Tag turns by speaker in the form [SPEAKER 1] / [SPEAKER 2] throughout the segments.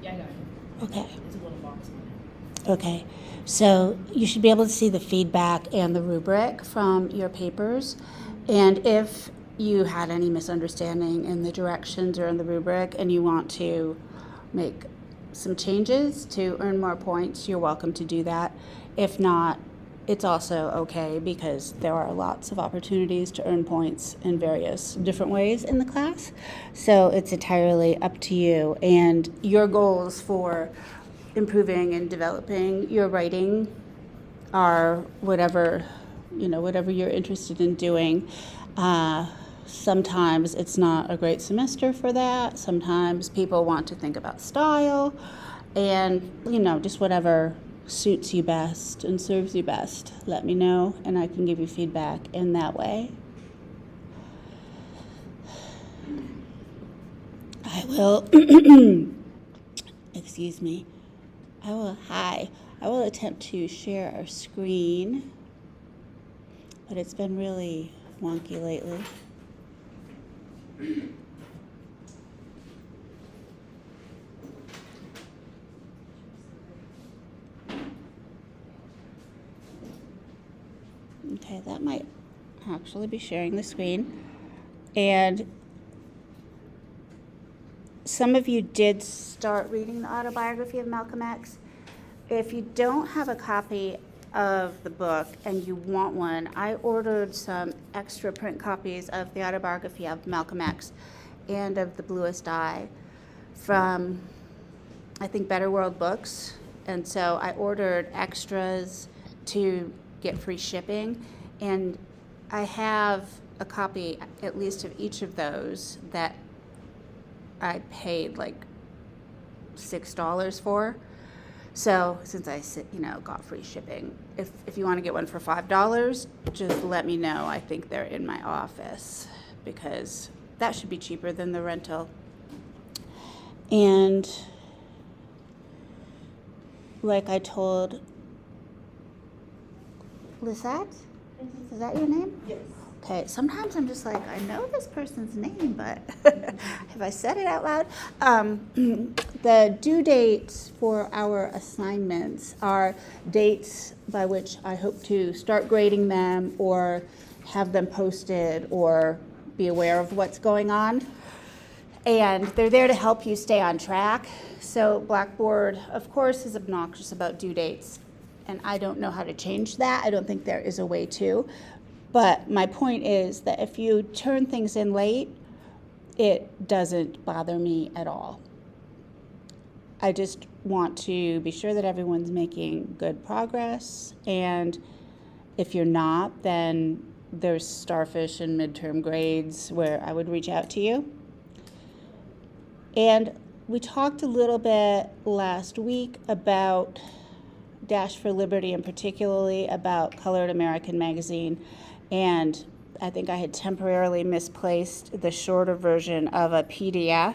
[SPEAKER 1] Yeah, I got it.
[SPEAKER 2] Okay.
[SPEAKER 1] It's a little box on it.
[SPEAKER 2] Okay. So you should be able to see the feedback and the rubric from your papers. And if you had any misunderstanding in the directions or in the rubric and you want to make some changes to earn more points, you're welcome to do that. If not, it's also okay because there are lots of opportunities to earn points in various different ways in the class. So it's entirely up to you. And your goals for improving and developing your writing are whatever you're interested in doing. Sometimes it's not a great semester for that. Sometimes people want to think about style, and just whatever suits you best and serves you best. Let me know, and I can give you feedback in that way. I will. Excuse me. I will attempt to share our screen, but it's been really wonky lately. Okay, that might actually be sharing the screen. And some of you did start reading the autobiography of Malcolm X. If you don't have a copy of the book and you want one, I ordered some extra print copies of the autobiography of Malcolm X and of The Bluest Eye from, I think, Better World Books. And so I ordered extras to get free shipping. And I have a copy, at least of each of those, that I paid like $6 for. So since I got free shipping, if you want to get one for $5, just let me know. I think they're in my office because that should be cheaper than the rental. And like I told Lisette, is that your name?
[SPEAKER 1] Yes.
[SPEAKER 2] Okay, sometimes I'm just like, I know this person's name, but have I said it out loud? The due dates for our assignments are dates by which I hope to start grading them or have them posted or be aware of what's going on. And they're there to help you stay on track. So Blackboard, of course, is obnoxious about due dates, and I don't know how to change that. I don't think there is a way to. But my point is that if you turn things in late, it doesn't bother me at all. I just want to be sure that everyone's making good progress. And if you're not, then there's Starfish and midterm grades where I would reach out to you. And we talked a little bit last week about Dash for Liberty and particularly about Colored American Magazine. And I think I had temporarily misplaced the shorter version of a PDF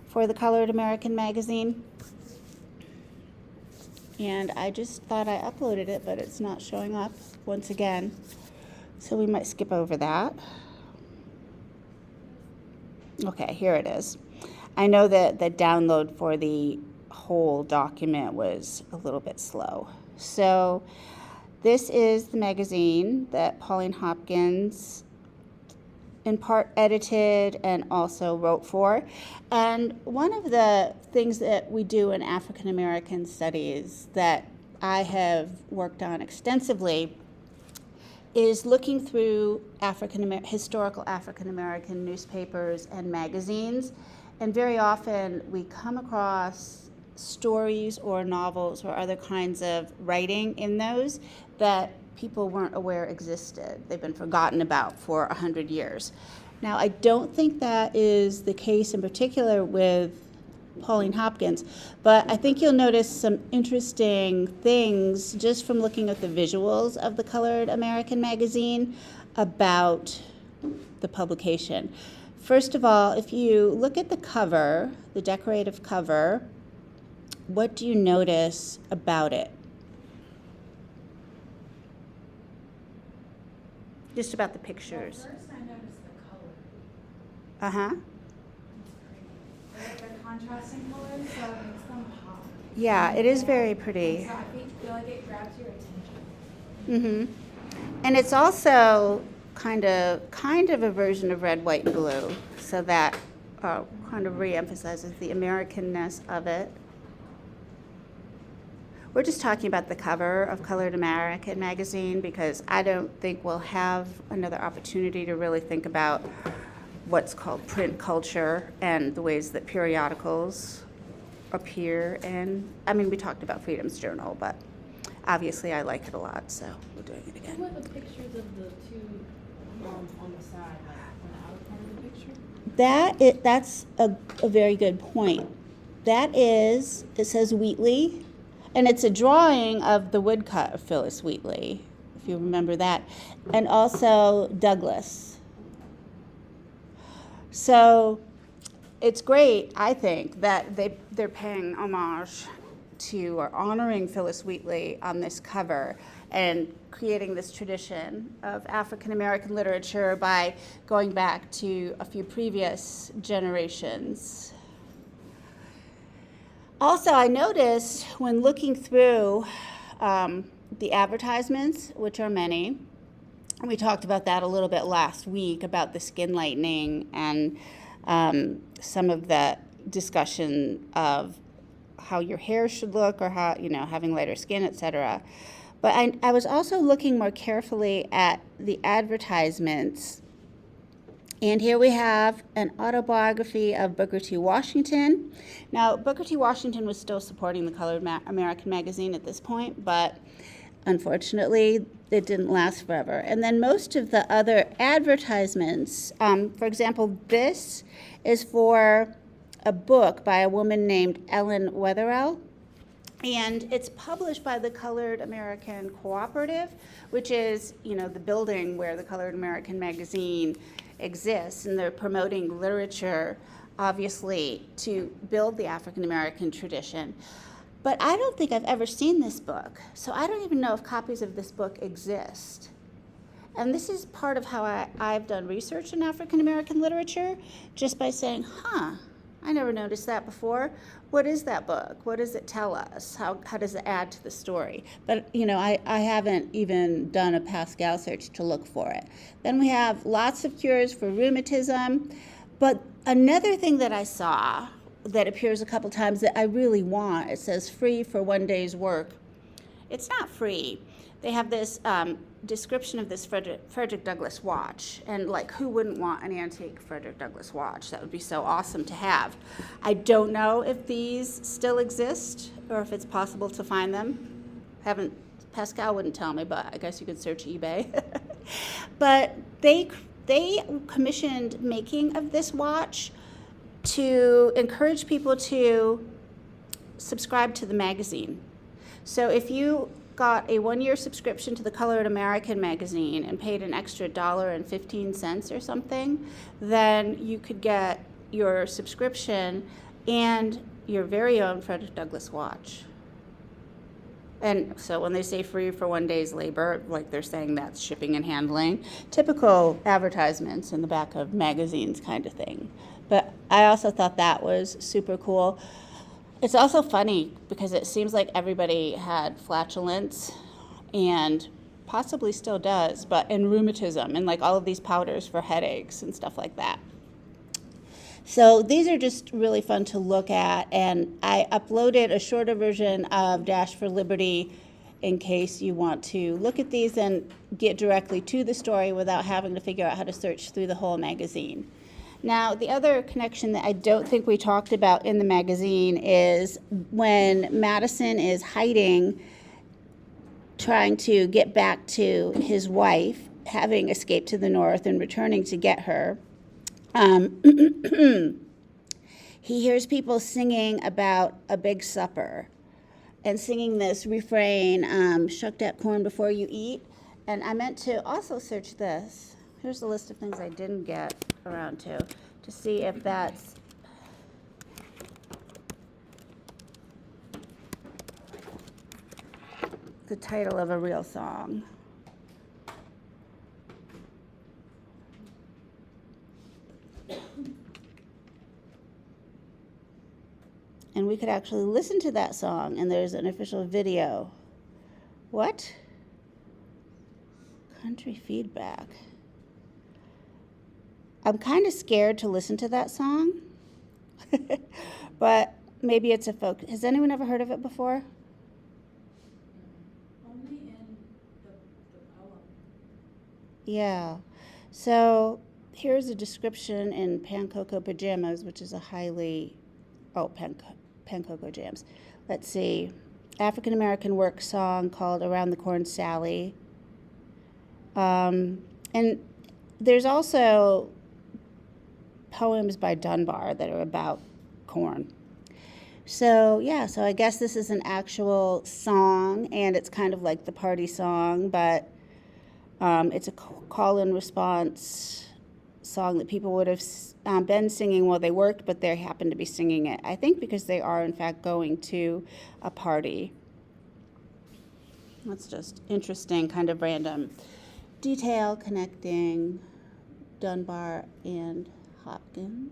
[SPEAKER 2] for the Colored American Magazine. And I just thought I uploaded it, but it's not showing up once again. So we might skip over that. Okay, here it is. I know that the download for the whole document was a little bit slow. So this is the magazine that Pauline Hopkins in part edited and also wrote for. And one of the things that we do in African American studies that I have worked on extensively is looking through historical African American newspapers and magazines. And very often we come across stories or novels or other kinds of writing in those that people weren't aware existed. They've been forgotten about for 100 years. Now, I don't think that is the case in particular with Pauline Hopkins, but I think you'll notice some interesting things just from looking at the visuals of the Colored American Magazine about the publication. First of all, if you look at the cover, the decorative cover, what do you notice about it? Just about the pictures.
[SPEAKER 1] Well, first I noticed the color.
[SPEAKER 2] Uh-huh.
[SPEAKER 1] The
[SPEAKER 3] contrasting colors, so it makes them pop.
[SPEAKER 2] Yeah, it is very pretty.
[SPEAKER 3] So I feel like it grabs your attention.
[SPEAKER 2] And it's also kind of a version of red, white, and blue, so that kind of re-emphasizes the Americanness of it. We're just talking about the cover of Colored American magazine because I don't think we'll have another opportunity to really think about what's called print culture and the ways that periodicals appear. And I mean, we talked about Freedom's Journal, but obviously I like it a lot, so we're doing it again.
[SPEAKER 1] What are the pictures of the two on the side, like on the outer part of the picture?
[SPEAKER 2] That's a very good point. It says Wheatley, and it's a drawing of the woodcut of Phyllis Wheatley, if you remember that, and also Douglas. So it's great, I think, that they're paying homage to or honoring Phyllis Wheatley on this cover and creating this tradition of African American literature by going back to a few previous generations. Also, I noticed when looking through the advertisements, which are many, and we talked about that a little bit last week about the skin lightening and some of the discussion of how your hair should look or how, having lighter skin, etc. But I was also looking more carefully at the advertisements. And here we have an autobiography of Booker T. Washington. Now, Booker T. Washington was still supporting the Colored American magazine at this point, but unfortunately, it didn't last forever. And then most of the other advertisements, for example, this is for a book by a woman named Ellen Wetherell. And it's published by the Colored American Cooperative, which is, the building where the Colored American magazine exists. And they're promoting literature, obviously, to build the African American tradition. But I don't think I've ever seen this book, so I don't even know if copies of this book exist. And this is part of how I've done research in African American literature, just by saying, I never noticed that before. What is that book? What does it tell us? How does it add to the story? But, I haven't even done a Pascal search to look for it. Then we have lots of cures for rheumatism. But another thing that I saw that appears a couple times that I really want, it says free for one day's work. It's not free. They have this description of this Frederick Douglass watch, and who wouldn't want an antique Frederick Douglass watch? That would be so awesome to have. I don't know if these still exist or if it's possible to find them. Pascal wouldn't tell me, but I guess you could search eBay. But they commissioned making of this watch to encourage people to subscribe to the magazine. So if you got a 1-year subscription to the Colored American magazine and paid an extra $1.15 or something, then you could get your subscription and your very own Frederick Douglass watch. And so when they say free for one day's labor, they're saying that's shipping and handling, typical advertisements in the back of magazines kind of thing. But I also thought that was super cool. It's also funny because it seems like everybody had flatulence and possibly still does, and rheumatism and all of these powders for headaches and stuff like that. So these are just really fun to look at, and I uploaded a shorter version of Dash for Liberty in case you want to look at these and get directly to the story without having to figure out how to search through the whole magazine. Now, the other connection that I don't think we talked about in the magazine is when Madison is hiding, trying to get back to his wife, having escaped to the north and returning to get her. He hears people singing about a big supper and singing this refrain, shuck that corn before you eat. And I meant to also search this. Here's a list of things I didn't get around to see if that's the title of a real song. And we could actually listen to that song, and there's an official video. What? Country feedback. I'm kind of scared to listen to that song, but maybe it's a folk. Has anyone ever heard of it before?
[SPEAKER 3] Only in the poem.
[SPEAKER 2] Yeah. So here's a description in Pancoco Pajamas, which is a highly, Pancoco Jams. Let's see. African American work song called Around the Corn Sally. And there's also poems by Dunbar that are about corn. So I guess this is an actual song, and it's kind of like the party song, but it's a call and response song that people would have been singing while they worked, but they happen to be singing it, I think, because they are, in fact, going to a party. That's just interesting, kind of random detail connecting Dunbar and Hopkins.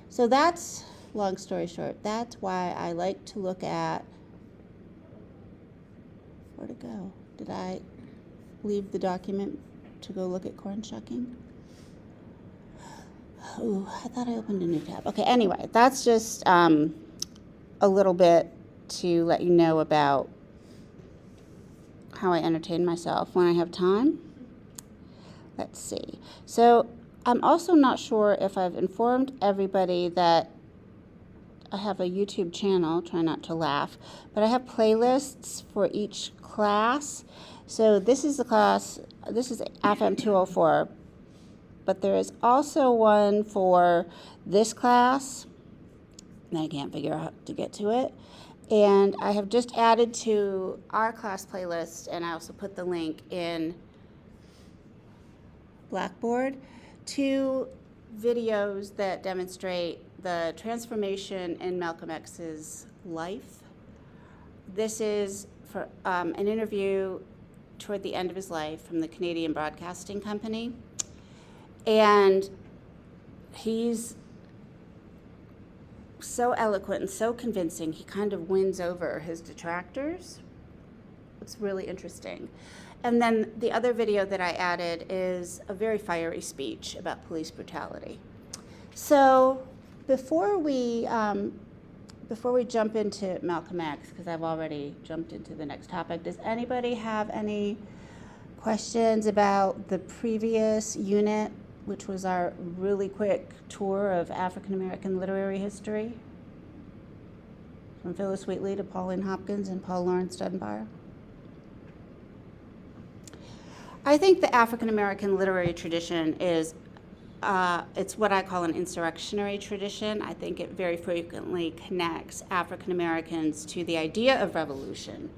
[SPEAKER 2] So that's, long story short, that's why I like to look at, where'd it go? Did I leave the document to go look at corn shucking? Oh, I thought I opened a new tab. Okay, anyway, that's just a little bit to let you know about how I entertain myself when I have time. Let's see. So I'm also not sure if I've informed everybody that I have a YouTube channel, try not to laugh, but I have playlists for each class. So this is the class, this is FM 204, but there is also one for this class, and I can't figure out how to get to it. And I have just added to our class playlist, and I also put the link in Blackboard, 2 videos that demonstrate the transformation in Malcolm X's life. This is for an interview toward the end of his life from the Canadian Broadcasting Company. And he's so eloquent and so convincing, he kind of wins over his detractors. It's really interesting. And then the other video that I added is a very fiery speech about police brutality. So before we jump into Malcolm X, because I've already jumped into the next topic, does anybody have any questions about the previous unit, which was our really quick tour of African American literary history? From Phyllis Wheatley to Pauline Hopkins and Paul Laurence Dunbar. I think the African American literary tradition is, it's what I call an insurrectionary tradition. I think it very frequently connects African Americans to the idea of revolution.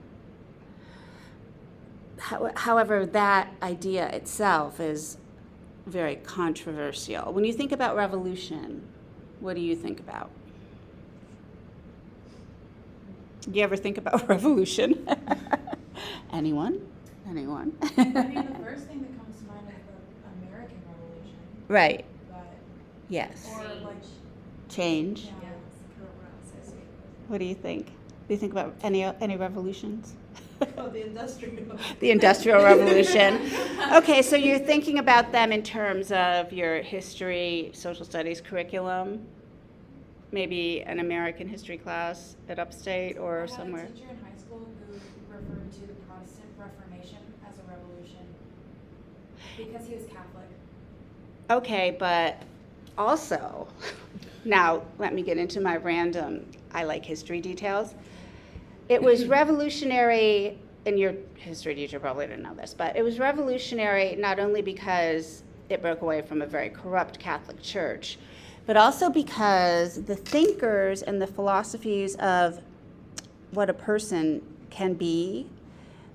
[SPEAKER 2] However, that idea itself is very controversial. When you think about revolution, what do you think about? Do you ever think about revolution? Anyone?
[SPEAKER 3] I mean, the first thing that comes to mind is the American Revolution.
[SPEAKER 2] Right.
[SPEAKER 3] But,
[SPEAKER 2] Yes.
[SPEAKER 3] or like
[SPEAKER 2] Change.
[SPEAKER 3] yeah.
[SPEAKER 2] What do you think? Do you think about any revolutions?
[SPEAKER 1] Oh, the industrial.
[SPEAKER 2] The Industrial Revolution. Okay, so you're thinking about them in terms of your history, social studies curriculum, maybe an American history class at Upstate or somewhere.
[SPEAKER 3] I had a teacher in high school who referred to the Protestant Reformation as a revolution because he was Catholic.
[SPEAKER 2] Okay, but also, now let me get into my random, I like history details. It was revolutionary, and your history teacher probably didn't know this, but it was revolutionary not only because it broke away from a very corrupt Catholic Church, but also because the thinkers and the philosophies of what a person can be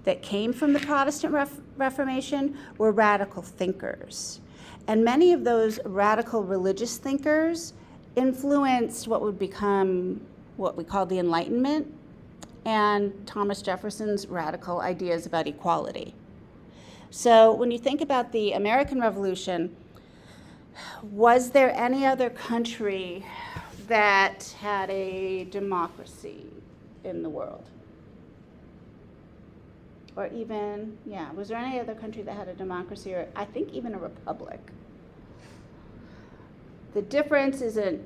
[SPEAKER 2] that came from the Protestant Reformation were radical thinkers. And many of those radical religious thinkers influenced what would become what we call the Enlightenment and Thomas Jefferson's radical ideas about equality. So when you think about the American Revolution, was there any other country that had a democracy in the world? Or even, was there any other country that had a democracy, or I think even a republic? The difference isn't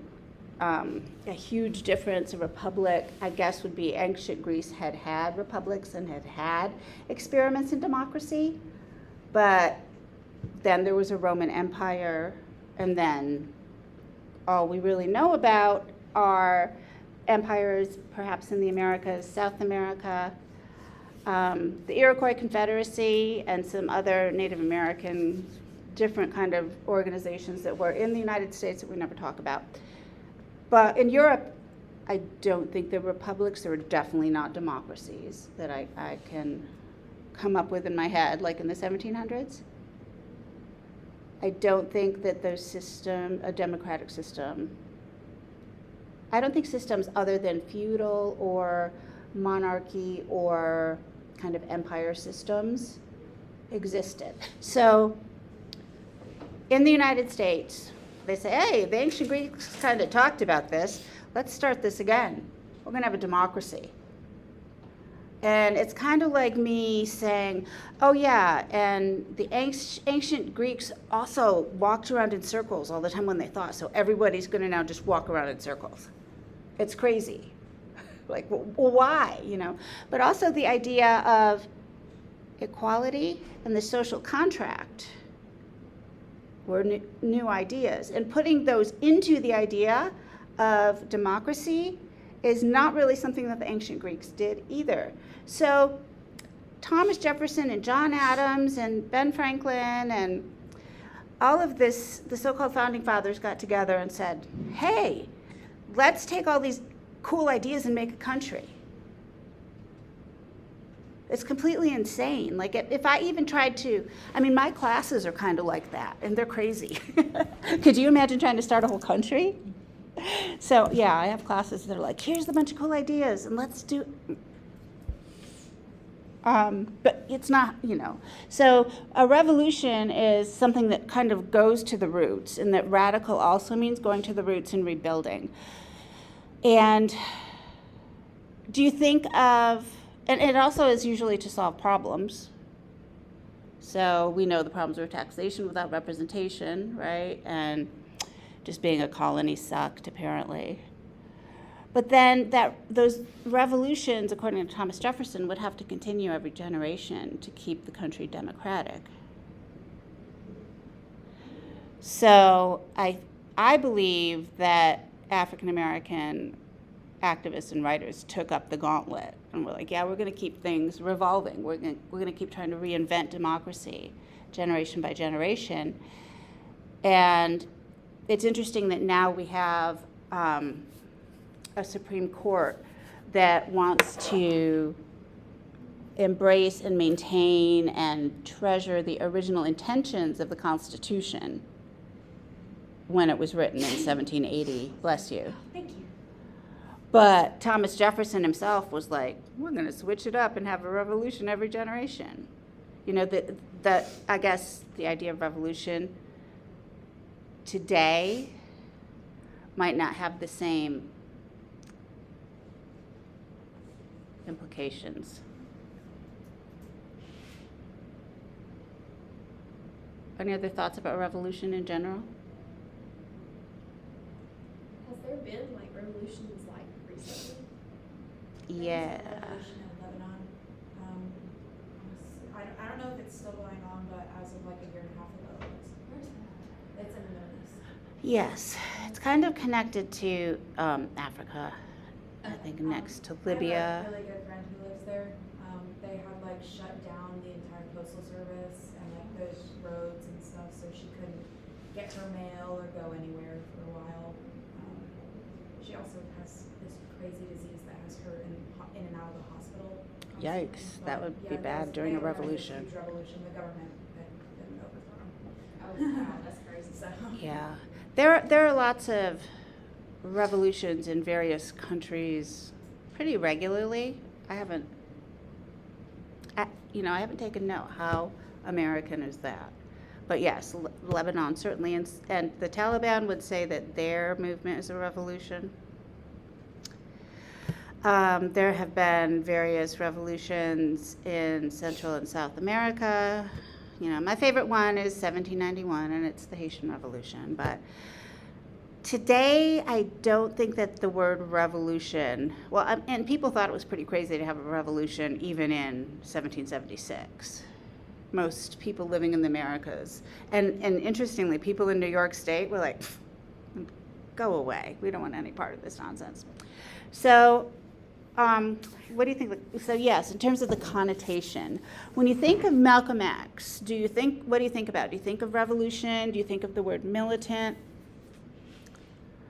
[SPEAKER 2] a huge difference. A republic, I guess, would be ancient Greece had republics and had experiments in democracy, but then there was a Roman Empire, and then all we really know about are empires, perhaps in the Americas, South America, the Iroquois Confederacy, and some other Native American different kind of organizations that were in the United States that we never talk about. But in Europe, I don't think there were republics. There were definitely not democracies that I can come up with in my head, like in the 1700s. I don't think that a democratic system, I don't think systems other than feudal or monarchy or kind of empire systems existed. So in the United States, they say, hey, the ancient Greeks kind of talked about this. Let's start this again. We're going to have a democracy. And it's kind of like me saying, oh yeah, and the ancient Greeks also walked around in circles all the time when they thought, so everybody's going to now just walk around in circles. It's crazy. Like, well, why, But also the idea of equality and the social contract were new ideas. And putting those into the idea of democracy is not really something that the ancient Greeks did either. So Thomas Jefferson and John Adams and Ben Franklin and all of this, the so-called founding fathers got together and said, hey, let's take all these cool ideas and make a country. It's completely insane. Like if I even tried to, my classes are kind of like that, and they're crazy. Could you imagine trying to start a whole country? So I have classes that are like, here's a bunch of cool ideas, and let's do. But it's not, So a revolution is something that kind of goes to the roots, and that radical also means going to the roots and rebuilding. And do you think of, and it also is usually to solve problems. So we know the problems are taxation without representation, right? And just being a colony sucked, apparently. But then those revolutions, according to Thomas Jefferson, would have to continue every generation to keep the country democratic. So I believe that African American activists and writers took up the gauntlet and were like, we're going to keep things revolving. We're going to keep trying to reinvent democracy generation by generation. And it's interesting that now we have a Supreme Court that wants to embrace and maintain and treasure the original intentions of the Constitution when it was written in 1780. Bless you.
[SPEAKER 3] Thank you.
[SPEAKER 2] But Thomas Jefferson himself was like, we're going to switch it up and have a revolution every generation. That I guess the idea of revolution today might not have the same implications. Any other thoughts about revolution in general?
[SPEAKER 4] Has there been revolutions recently?
[SPEAKER 2] Yeah.
[SPEAKER 3] There was a revolution in Lebanon. I don't know if it's still going on, but as of a year and a half ago, it's in the Middle East.
[SPEAKER 2] Yes, it's kind of connected to Africa, I think, next to Libya.
[SPEAKER 3] I have a really good friend who lives there. They had shut down the entire postal service and those roads and stuff, so she couldn't get her mail or go anywhere for a while. She also has this crazy disease that has her in and out of the hospital.
[SPEAKER 2] Yikes, that would be bad during a revolution.
[SPEAKER 3] Huge revolution. The government had been overthrown.
[SPEAKER 4] Oh, wow, that's crazy.
[SPEAKER 3] So.
[SPEAKER 2] Yeah, there are lots of revolutions in various countries pretty regularly. I haven't taken note how American is that, But yes, Lebanon certainly, and the Taliban would say that their movement is a revolution. There have been various revolutions in Central and South America. You know, my favorite one is 1791, and it's the Haitian Revolution. But today, I don't think that the word revolution, well, and people thought it was pretty crazy to have a revolution even in 1776. Most people living in the Americas. And interestingly, people in New York State were like, go away. We don't want any part of this nonsense. So, what do you think? So yes, in terms of the connotation, when you think of Malcolm X, what do you think about? Do you think of revolution? Do you think of the word militant?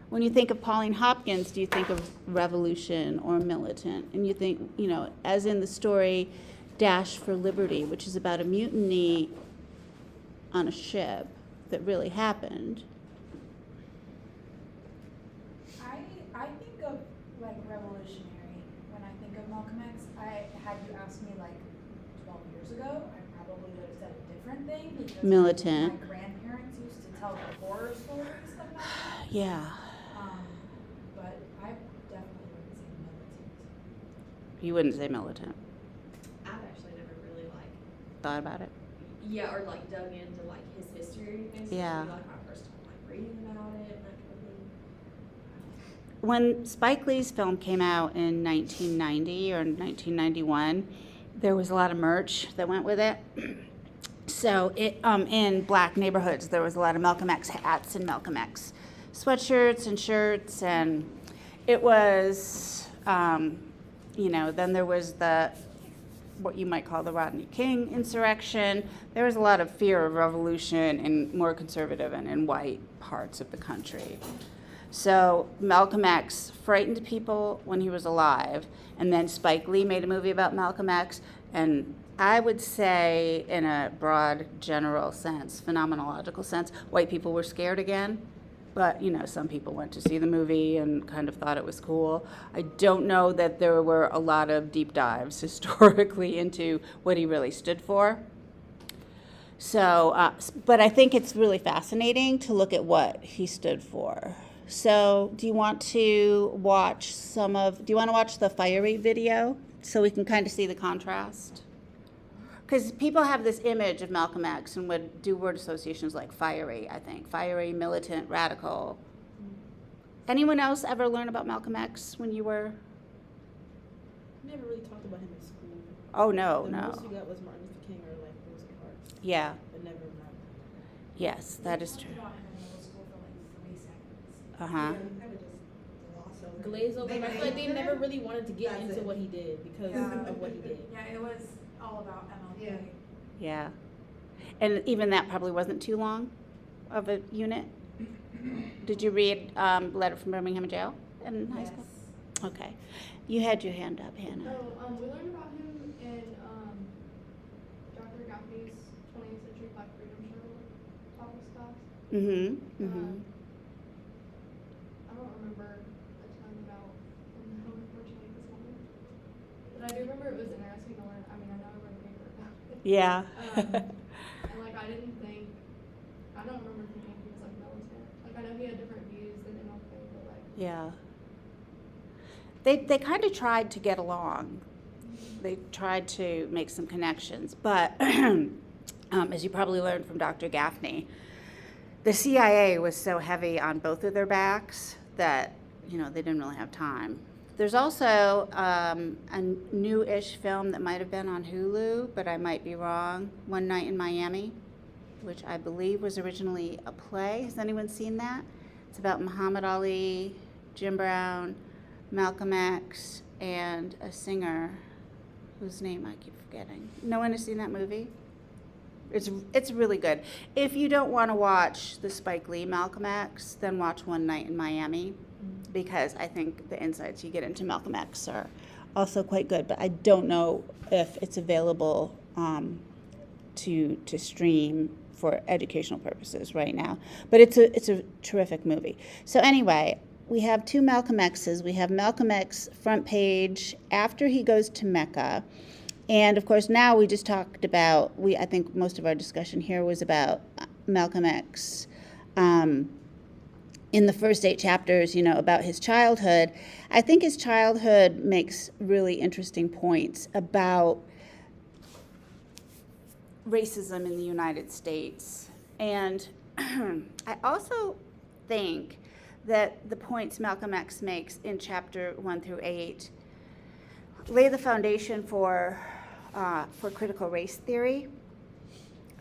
[SPEAKER 2] When you think of Pauline Hopkins, do you think of revolution or militant? And you think, you know, as in the story Dash for Liberty, which is about a mutiny on a ship that really happened.
[SPEAKER 3] I think of like revolutionary when I think of Malcolm X. Had you asked me like 12 years ago, I probably would have said a different thing because
[SPEAKER 2] Militant.
[SPEAKER 3] my grandparents used to tell the horror stories about it.
[SPEAKER 2] Yeah.
[SPEAKER 3] But I definitely wouldn't say militant.
[SPEAKER 2] You wouldn't say militant.
[SPEAKER 4] I've actually never really like,
[SPEAKER 2] Thought about it?
[SPEAKER 4] yeah, or like dug into like his history or anything. So
[SPEAKER 2] Yeah.
[SPEAKER 4] this would be, like my first time like reading about it and that kind of thing.
[SPEAKER 2] When Spike Lee's film came out in 1990 or 1991, there was a lot of merch that went with it. So in black neighborhoods, there was a lot of Malcolm X hats and Malcolm X sweatshirts and shirts, and it was, you know, then there was what you might call the Rodney King insurrection. There was a lot of fear of revolution in more conservative and in white parts of the country. So Malcolm X frightened people when he was alive, and then Spike Lee made a movie about Malcolm X, and I would say in a broad general sense, phenomenological sense, white people were scared again. But, you know, some people went to see the movie and kind of thought it was cool. I don't know that there were a lot of deep dives historically into what he really stood for. So, but I think it's really fascinating to look at what he stood for. So, do you want to watch the fiery video so we can kind of see the contrast? Because people have this image of Malcolm X and would do word associations like fiery, I think. Fiery, militant, radical. Anyone else ever learn about Malcolm X when you were?
[SPEAKER 1] Never really talked about him in school.
[SPEAKER 2] Oh, no.
[SPEAKER 1] The most we got was Martin Luther King or like Rosa Parks.
[SPEAKER 2] Yeah.
[SPEAKER 1] But never Malcolm.
[SPEAKER 2] Yes, that is
[SPEAKER 3] We
[SPEAKER 2] true.
[SPEAKER 3] talked about him in middle school for like 3 seconds.
[SPEAKER 2] Uh-huh.
[SPEAKER 1] Glaze over. I feel like they never really wanted to get into what he did because of what he did.
[SPEAKER 3] Yeah, it was all about MLK.
[SPEAKER 2] Yeah. And even that probably wasn't too long of a unit. Did you read Letter from Birmingham Jail in high school? Okay. You had your hand up, Hannah.
[SPEAKER 5] So, we learned about him in Dr. Gaffney's 20th Century Black Freedom Show topics class.
[SPEAKER 2] Mm-hmm. Mm-hmm.
[SPEAKER 5] I don't remember a ton about him, unfortunately, this moment. But I do remember it was interesting to learn. I mean, I know I read a paper about it.
[SPEAKER 2] Yeah.
[SPEAKER 5] And like, I don't remember thinking he was like militant. Like, I know he had different views than MLK, but like.
[SPEAKER 2] Yeah. They kind of tried to get along. They tried to make some connections, but as you probably learned from Dr. Gaffney, the CIA was so heavy on both of their backs that, you know, they didn't really have time. There's also a new-ish film that might have been on Hulu, but I might be wrong, One Night in Miami, which I believe was originally a play. Has anyone seen that? It's about Muhammad Ali, Jim Brown, Malcolm X, and a singer whose name I keep forgetting. No one has seen that movie? It's really good. If you don't want to watch the Spike Lee Malcolm X, then watch One Night in Miami, because I think the insights you get into Malcolm X are also quite good, but I don't know if it's available to stream for educational purposes right now. But it's a terrific movie. So anyway, we have two Malcolm X's. We have Malcolm X front page after he goes to Mecca. And of course, now we just talked about, I think most of our discussion here was about Malcolm X in the first 8 chapters, about his childhood, I think his childhood makes really interesting points about racism in the United States. And I also think that the points Malcolm X makes in chapter 1 through 8 lay the foundation for critical race theory.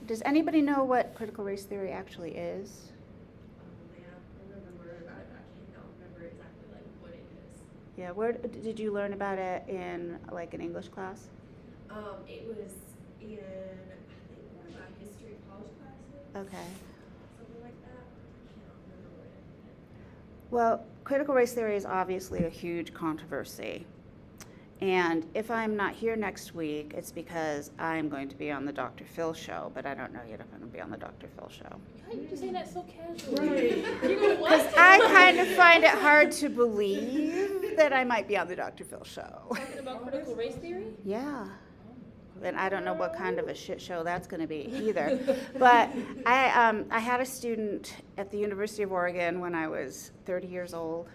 [SPEAKER 2] Does anybody know what critical race theory actually is?
[SPEAKER 4] Yeah, I remember about it, but I can't remember exactly like what it is.
[SPEAKER 2] Yeah, where did you learn about it in like an English class?
[SPEAKER 4] It was in, I think one of my history college classes.
[SPEAKER 2] Okay.
[SPEAKER 4] Something like that. I can't remember what it.
[SPEAKER 2] Well, critical race theory is obviously a huge controversy. And if I'm not here next week, it's because I'm going to be on the Dr. Phil show, but I don't know yet if I'm going to be on the Dr. Phil show.
[SPEAKER 1] How you just say that so casually? You know what?
[SPEAKER 2] Because I kind of find it hard to believe that I might be on the Dr. Phil show.
[SPEAKER 1] Talking about critical race theory?
[SPEAKER 2] Yeah. And I don't know what kind of a shit show that's going to be either. But I had a student at the University of Oregon when I was 30 years old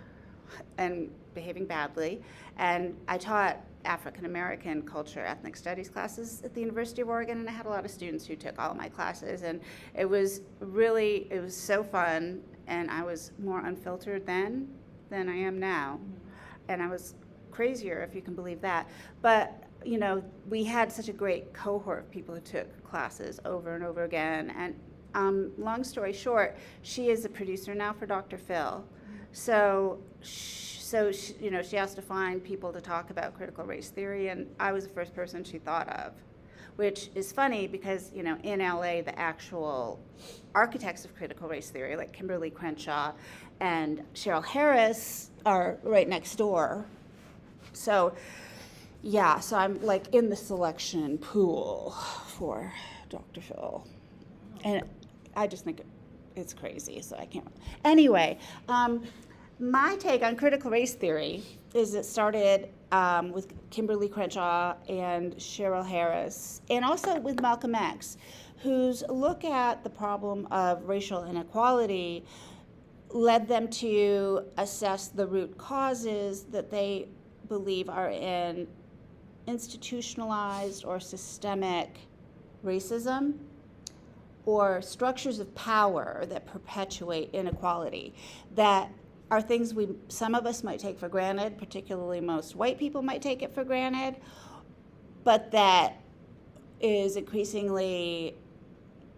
[SPEAKER 2] and behaving badly. And I taught African American culture, ethnic studies classes at the University of Oregon, and I had a lot of students who took all of my classes. And it was so fun, and I was more unfiltered then than I am now. And I was crazier, if you can believe that. But we had such a great cohort of people who took classes over and over again. And long story short, she is a producer now for Dr. Phil. So she has to find people to talk about critical race theory, and I was the first person she thought of, which is funny because, in LA, the actual architects of critical race theory, like Kimberly Crenshaw and Cheryl Harris, are right next door. So I'm like in the selection pool for Dr. Phil. And I just think it's crazy, so I can't. Anyway, my take on critical race theory is it started with Kimberly Crenshaw and Cheryl Harris, and also with Malcolm X, whose look at the problem of racial inequality led them to assess the root causes that they believe are in institutionalized or systemic racism or structures of power that perpetuate inequality, that are things some of us might take for granted, particularly most white people might take it for granted, but that is increasingly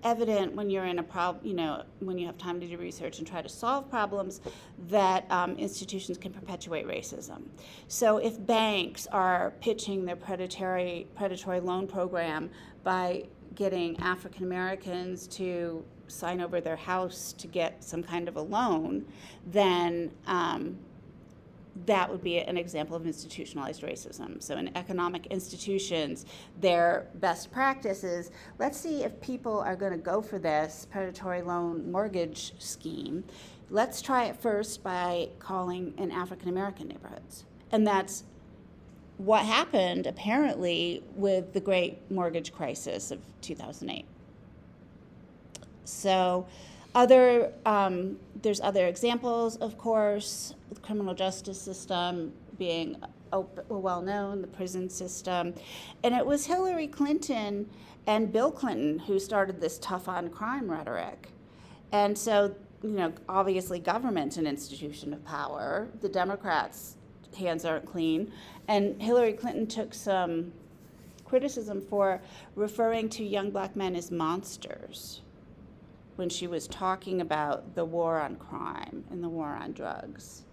[SPEAKER 2] evident when you're in a problem, when you have time to do research and try to solve problems, that institutions can perpetuate racism. So if banks are pitching their predatory loan program by getting African Americans to sign over their house to get some kind of a loan, then that would be an example of institutionalized racism. So in economic institutions, their best practice is, let's see if people are going to go for this predatory loan mortgage scheme. Let's try it first by calling in African American neighborhoods. And that's what happened, apparently, with the great mortgage crisis of 2008. So there's other examples, of course, the criminal justice system being well known, the prison system. And it was Hillary Clinton and Bill Clinton who started this tough on crime rhetoric. And so, obviously government's an institution of power. The Democrats' hands aren't clean. And Hillary Clinton took some criticism for referring to young black men as monsters when she was talking about the war on crime and the war on drugs,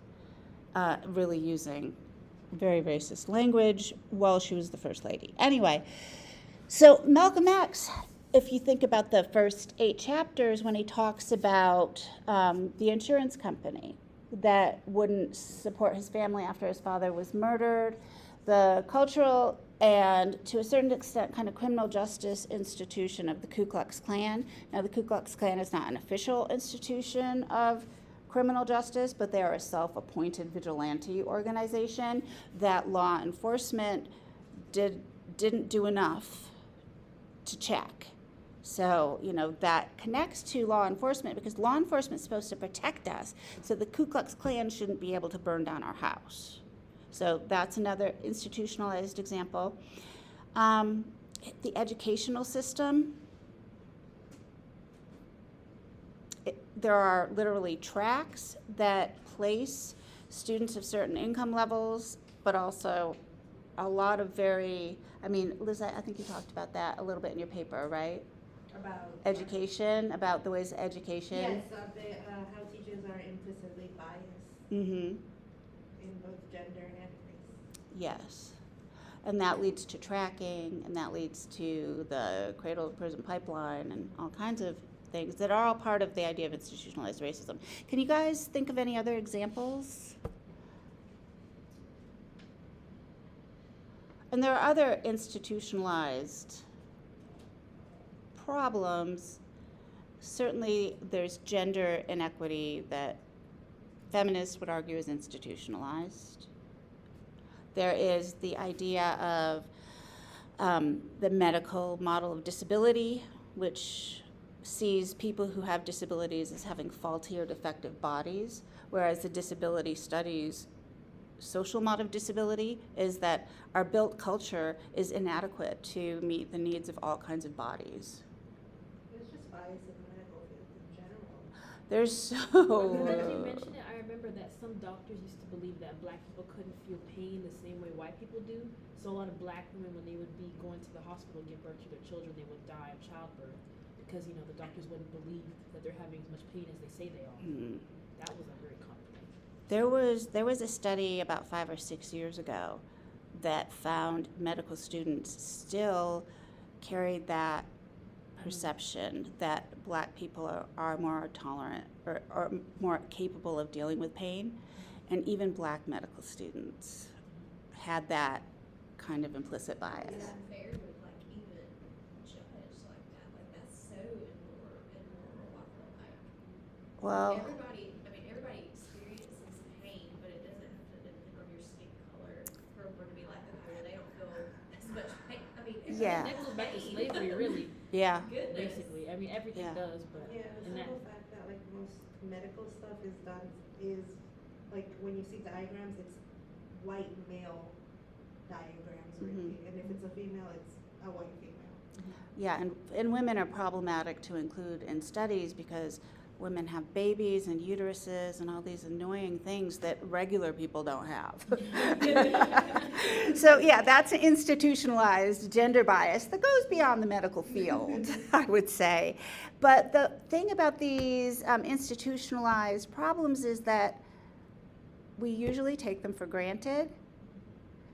[SPEAKER 2] really using very racist language while she was the first lady. Anyway, so Malcolm X, if you think about the first 8 chapters when he talks about the insurance company that wouldn't support his family after his father was murdered, the cultural and to a certain extent kind of criminal justice institution of the Ku Klux Klan. Now the Ku Klux Klan is not an official institution of criminal justice, but they are a self-appointed vigilante organization that law enforcement didn't do enough to check. So, that connects to law enforcement because law enforcement is supposed to protect us. So the Ku Klux Klan shouldn't be able to burn down our house. So that's another institutionalized example. The educational system. There are literally tracks that place students of certain income levels, but also a lot of Liz, I think you talked about that a little bit in your paper, right?
[SPEAKER 6] About
[SPEAKER 2] Education, about the ways of education.
[SPEAKER 6] yes, how teachers are implicitly biased
[SPEAKER 2] Mm-hmm.
[SPEAKER 6] in both gender and race.
[SPEAKER 2] Yes. And that leads to tracking, and that leads to the cradle to prison pipeline and all kinds of things that are all part of the idea of institutionalized racism. Can you guys think of any other examples? And there are other institutionalized problems. Certainly there's gender inequity that feminists would argue is institutionalized. There is the idea of the medical model of disability, which sees people who have disabilities as having faulty or defective bodies, whereas the disability studies social model of disability is that our built culture is inadequate to meet the needs of all kinds of bodies.
[SPEAKER 6] There's just bias in the medical field in general.
[SPEAKER 2] There's so
[SPEAKER 1] Now that you mention it, I remember that some doctors used to believe that black people couldn't feel pain the same way white people do. So a lot of black women, when they would be going to the hospital to give birth to their children, they would die of childbirth because the doctors wouldn't believe that they're having as much pain as they say they are. That was a very common thing.
[SPEAKER 2] There was a study about 5 or 6 years ago that found medical students still carried that perception that black people are more tolerant or more capable of dealing with pain, and even black medical students had that kind of implicit bias.
[SPEAKER 4] It's unfair to even judge like that. Like that's so immoral. I feel like.
[SPEAKER 2] Well,
[SPEAKER 4] Everybody experiences pain, but it doesn't have to depend on your skin color for to be like, okay, they don't feel as much pain.
[SPEAKER 2] Yeah.
[SPEAKER 1] That goes back to slavery, really.
[SPEAKER 2] yeah.
[SPEAKER 4] Goodness.
[SPEAKER 1] Basically, everything
[SPEAKER 2] Yeah.
[SPEAKER 1] does, but
[SPEAKER 6] Yeah, the
[SPEAKER 1] and that
[SPEAKER 6] simple fact that like most medical stuff is done is like when you see diagrams, it's white male diagrams, really. And if it's a female, it's a white female.
[SPEAKER 2] Yeah, and women are problematic to include in studies because women have babies and uteruses and all these annoying things that regular people don't have. So yeah, that's an institutionalized gender bias that goes beyond the medical field, I would say. But the thing about these institutionalized problems is that we usually take them for granted.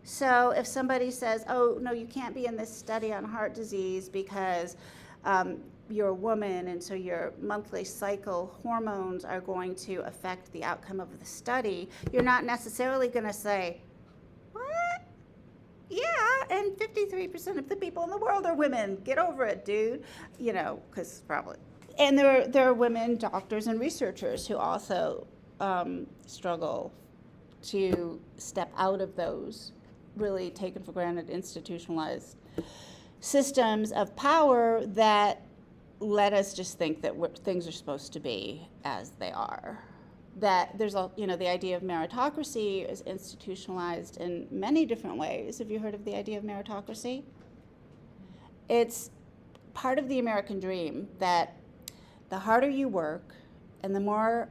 [SPEAKER 2] So if somebody says, oh, no, you can't be in this study on heart disease because you're a woman and so your monthly cycle hormones are going to affect the outcome of the study, you're not necessarily going to say, what? Yeah, and 53% of the people in the world are women. Get over it, dude. Because probably. And there are women doctors and researchers who also struggle to step out of those really taken for granted institutionalized systems of power that let us just think that things are supposed to be as they are. That there's the idea of meritocracy is institutionalized in many different ways. Have you heard of the idea of meritocracy? It's part of the American dream that the harder you work and the more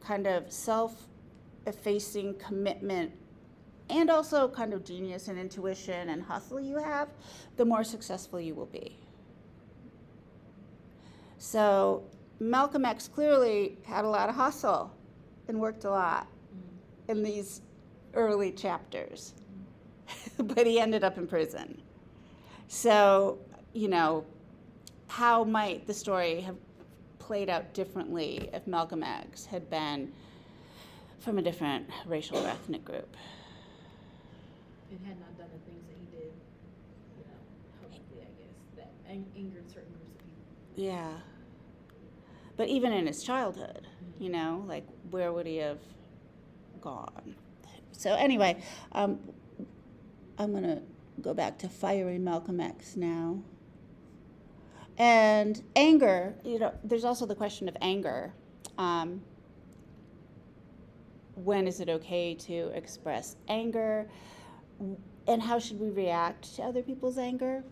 [SPEAKER 2] kind of self-effacing commitment and also kind of genius and intuition and hustle you have, the more successful you will be. So Malcolm X clearly had a lot of hustle and worked a lot in these early chapters, but he ended up in prison. So, how might the story have played out differently if Malcolm X had been from a different racial or ethnic group?
[SPEAKER 1] and had not done the things that he did, publicly, I guess, that angered certain groups of people.
[SPEAKER 2] Yeah. But even in his childhood, where would he have gone? So anyway, I'm going to go back to fiery Malcolm X now. And anger, there's also the question of anger. When is it okay to express anger? And how should we react to other people's anger?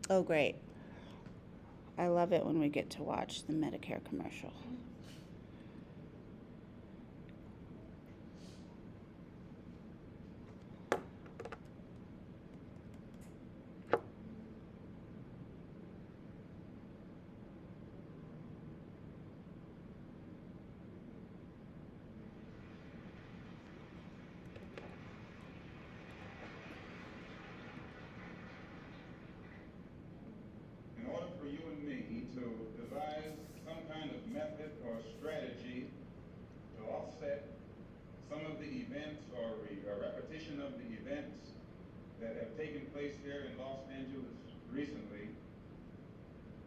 [SPEAKER 2] Oh, great. I love it when we get to watch the Medicare commercial.
[SPEAKER 7] In order for you and me to devise some kind of method or strategy to offset some of the events or a repetition of the events that have taken place here in Los Angeles recently,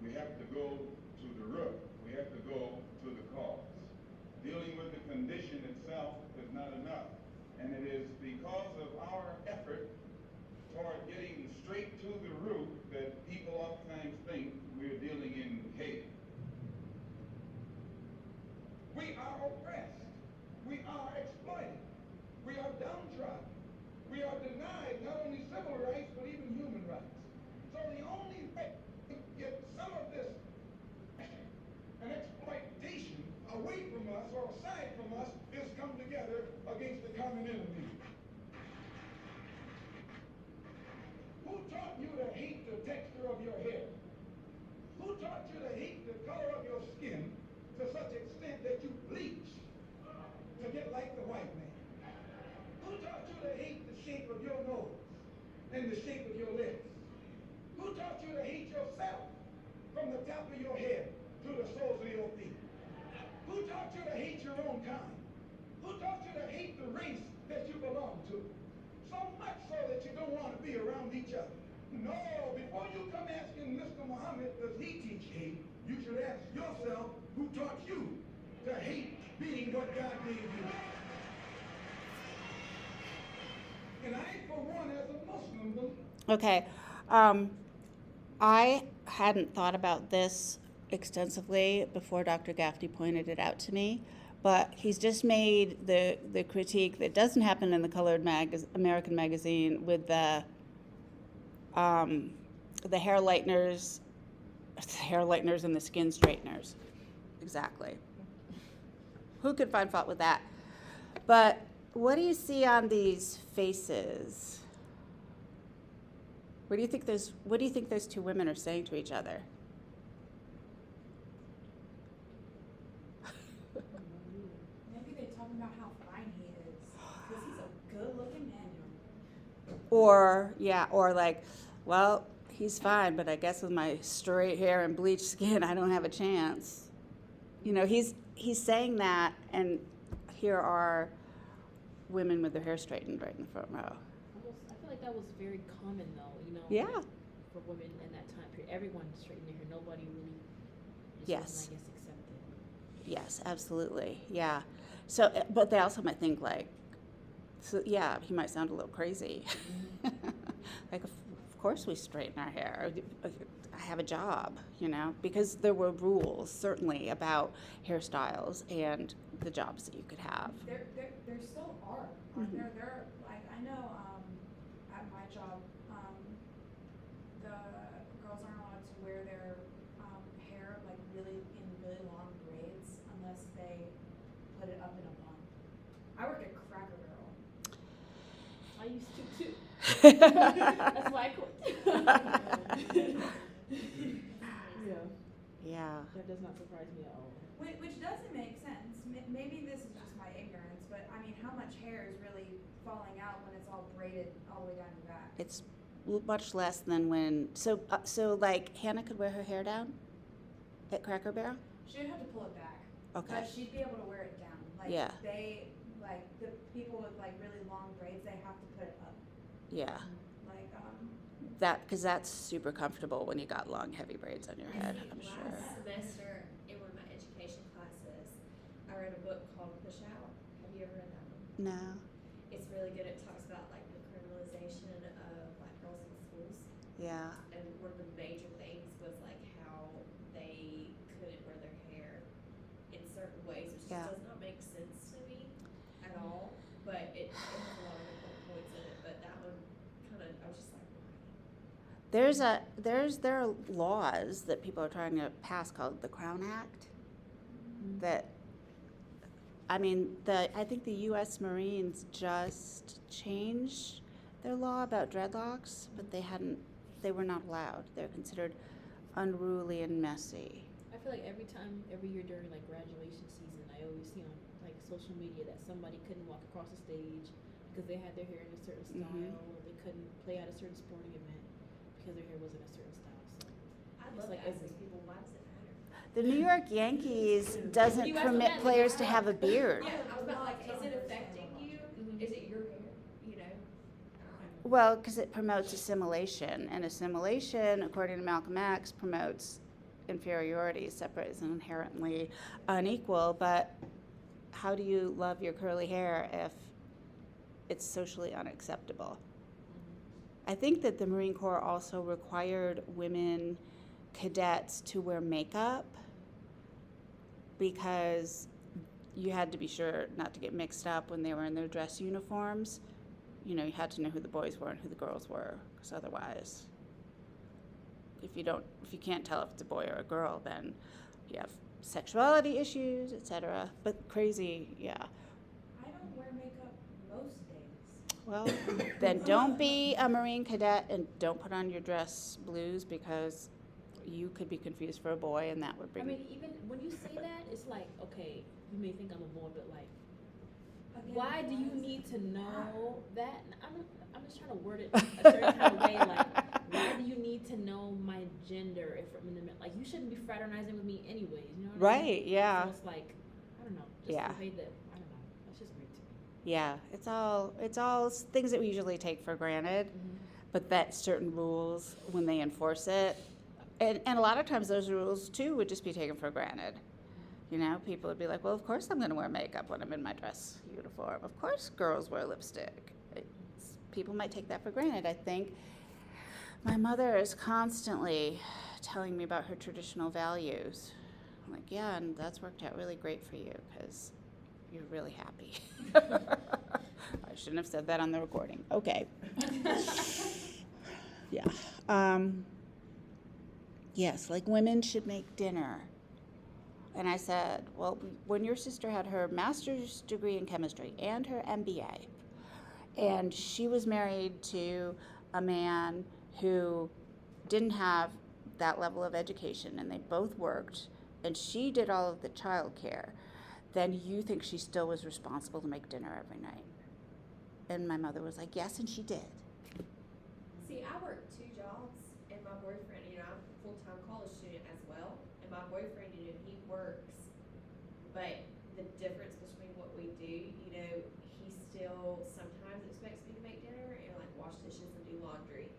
[SPEAKER 7] we have to go to the root. We have to go to the cause. Dealing with the condition itself is not enough. And it is because of our effort toward getting straight to the root that people oftentimes think we're dealing in hate. We are oppressed. We are exploited. We are downtrodden. We are denied not only civil rights, but even human rights. So the only way to get some of this an exploitation away from us or aside from us is come together against the common enemy. Who taught you to hate the texture of your hair? Who taught you to hate the color of your skin to such extent that you bleach to get like the white man? Who taught you to hate the shape of your nose and the shape of your lips? Who taught you to hate yourself from the top of your head to the soles of your feet? Who taught you to hate your own kind? Who taught you to hate the race that you belong to? So much so that you don't want to be around each other. No, before you come asking Mr. Muhammad, does he teach hate? You should ask yourself, who taught you to hate being what God gave you? And I, for one, as a Muslim, believe.
[SPEAKER 2] Okay. I hadn't thought about this extensively before Dr. Gaffney pointed it out to me, but he's just made the critique that doesn't happen in the colored American magazine with the hair lighteners and the skin straighteners. Exactly. Who could find fault with that? But what do you see on these faces? What do you think those two women are saying to each other?
[SPEAKER 3] Maybe they're talking about how fine he is, because he's a good-looking man.
[SPEAKER 2] Or like, well, he's fine, but I guess with my straight hair and bleached skin, I don't have a chance. He's saying that, and here are women with their hair straightened right in the front row.
[SPEAKER 1] I feel like that was very common though,
[SPEAKER 2] Yeah.
[SPEAKER 1] for women in that time period. Everyone straightened their hair. Nobody really just
[SPEAKER 2] Yes.
[SPEAKER 1] wasn't, I guess, accepted.
[SPEAKER 2] Yes, absolutely. Yeah. So, but they also might think like, so yeah, he might sound a little crazy. Like, of course we straighten our hair. I have a job, because there were rules certainly about hairstyles and the jobs that you could have.
[SPEAKER 3] There still are.
[SPEAKER 2] Mhm.
[SPEAKER 3] There, like, I know, at my job, the girls aren't allowed to wear their, hair, like, really long braids unless they put it up in a bun. I work at Cracker Barrel.
[SPEAKER 1] I used to too. That's why I quit. Yeah.
[SPEAKER 2] Yeah.
[SPEAKER 1] That does not surprise me at all.
[SPEAKER 3] Which doesn't make sense. Maybe this is just my ignorance, but I mean, how much hair is really falling out when it's all braided all the way down your back?
[SPEAKER 2] It's much less than when. So like Hannah could wear her hair down at Cracker Barrel.
[SPEAKER 3] She'd have to pull it back.
[SPEAKER 2] Okay.
[SPEAKER 3] But she'd be able to wear it down. Like,
[SPEAKER 2] Yeah.
[SPEAKER 3] the people with like really long braids, they have to put it up.
[SPEAKER 2] Yeah.
[SPEAKER 3] Like,
[SPEAKER 2] Because that's super comfortable when you got long, heavy braids on your head. I'm sure.
[SPEAKER 4] Last semester, in one of my education classes, I read a book called Push Out. Have you ever read that one?
[SPEAKER 2] No.
[SPEAKER 4] It's really good. It talks about like the criminalization of black girls in schools.
[SPEAKER 2] Yeah.
[SPEAKER 4] And one of the major things was like how they couldn't wear their hair in certain ways, which
[SPEAKER 2] Yeah.
[SPEAKER 4] just does not make sense to me at all. But it has a lot of important points in it. But that one kind of, I was just like, why?
[SPEAKER 2] There are laws that people are trying to pass called the Crown Act that, I mean, I think the U.S. Marines just changed their law about dreadlocks, but they were not allowed. They're considered unruly and messy.
[SPEAKER 1] I feel like every year during like graduation season, I always see on like social media that somebody couldn't walk across the stage because they had their hair in a certain style, or they couldn't play at a certain sporting event because their hair wasn't a certain style. So
[SPEAKER 4] I'd
[SPEAKER 1] it's
[SPEAKER 4] love
[SPEAKER 1] like
[SPEAKER 4] to ask
[SPEAKER 1] every-
[SPEAKER 4] these people, why does it matter?
[SPEAKER 2] The New York Yankees doesn't
[SPEAKER 1] You ask
[SPEAKER 2] permit
[SPEAKER 1] them that,
[SPEAKER 2] players
[SPEAKER 1] they
[SPEAKER 2] to
[SPEAKER 1] go,
[SPEAKER 2] have a beard.
[SPEAKER 4] Yeah, I was about like, is it affecting you?
[SPEAKER 1] Mhm.
[SPEAKER 4] Is it your hair? You know?
[SPEAKER 2] Well, because it promotes assimilation, and assimilation, according to Malcolm X, promotes inferiority. Separate is inherently unequal, but how do you love your curly hair if it's socially unacceptable? I think that the Marine Corps also required women cadets to wear makeup because you had to be sure not to get mixed up when they were in their dress uniforms. You know, you had to know who the boys were and who the girls were, because otherwise, if you can't tell if it's a boy or a girl, then you have sexuality issues, etc. But crazy, yeah.
[SPEAKER 3] I don't wear makeup most days.
[SPEAKER 2] Well, then don't be a Marine cadet and don't put on your dress blues, because you could be confused for a boy, and that would bring.
[SPEAKER 1] I mean, even when you say that, it's like, okay, you may think I'm a boy, but like,
[SPEAKER 3] Again,
[SPEAKER 1] why do you
[SPEAKER 3] does
[SPEAKER 1] need
[SPEAKER 3] it
[SPEAKER 1] to know
[SPEAKER 3] matter?
[SPEAKER 1] that? I'm just trying to word it a certain kind of way. Like, why do you need to know my gender if I'm in the like? You shouldn't be fraternizing with me anyways. You know what I mean?
[SPEAKER 2] Right, yeah.
[SPEAKER 1] So it's like, I don't know. Just
[SPEAKER 2] Yeah.
[SPEAKER 1] the way that I don't know. That's just weird to me.
[SPEAKER 2] Yeah, it's all things that we usually take for granted, but that certain rules, when they enforce it, and a lot of times those rules too would just be taken for granted. You know, people would be like, well, of course I'm going to wear makeup when I'm in my dress uniform. Of course girls wear lipstick. People might take that for granted. I think my mother is constantly telling me about her traditional values. I'm like, yeah, and that's worked out really great for you because you're really happy. I shouldn't have said that on the recording. Okay. Yeah. Yes, like women should make dinner. And I said, well, when your sister had her master's degree in chemistry and her MBA, and she was married to a man who didn't have that level of education, and they both worked, and she did all of the childcare, then you think she still was responsible to make dinner every night? And my mother was like, yes, and she did.
[SPEAKER 4] See, I work 2 jobs, and my boyfriend, you know, I'm a full-time college student as well, and my boyfriend, you know, he works, but the difference between what we do, you know, he still sometimes expects me to make dinner and like wash dishes and do laundry,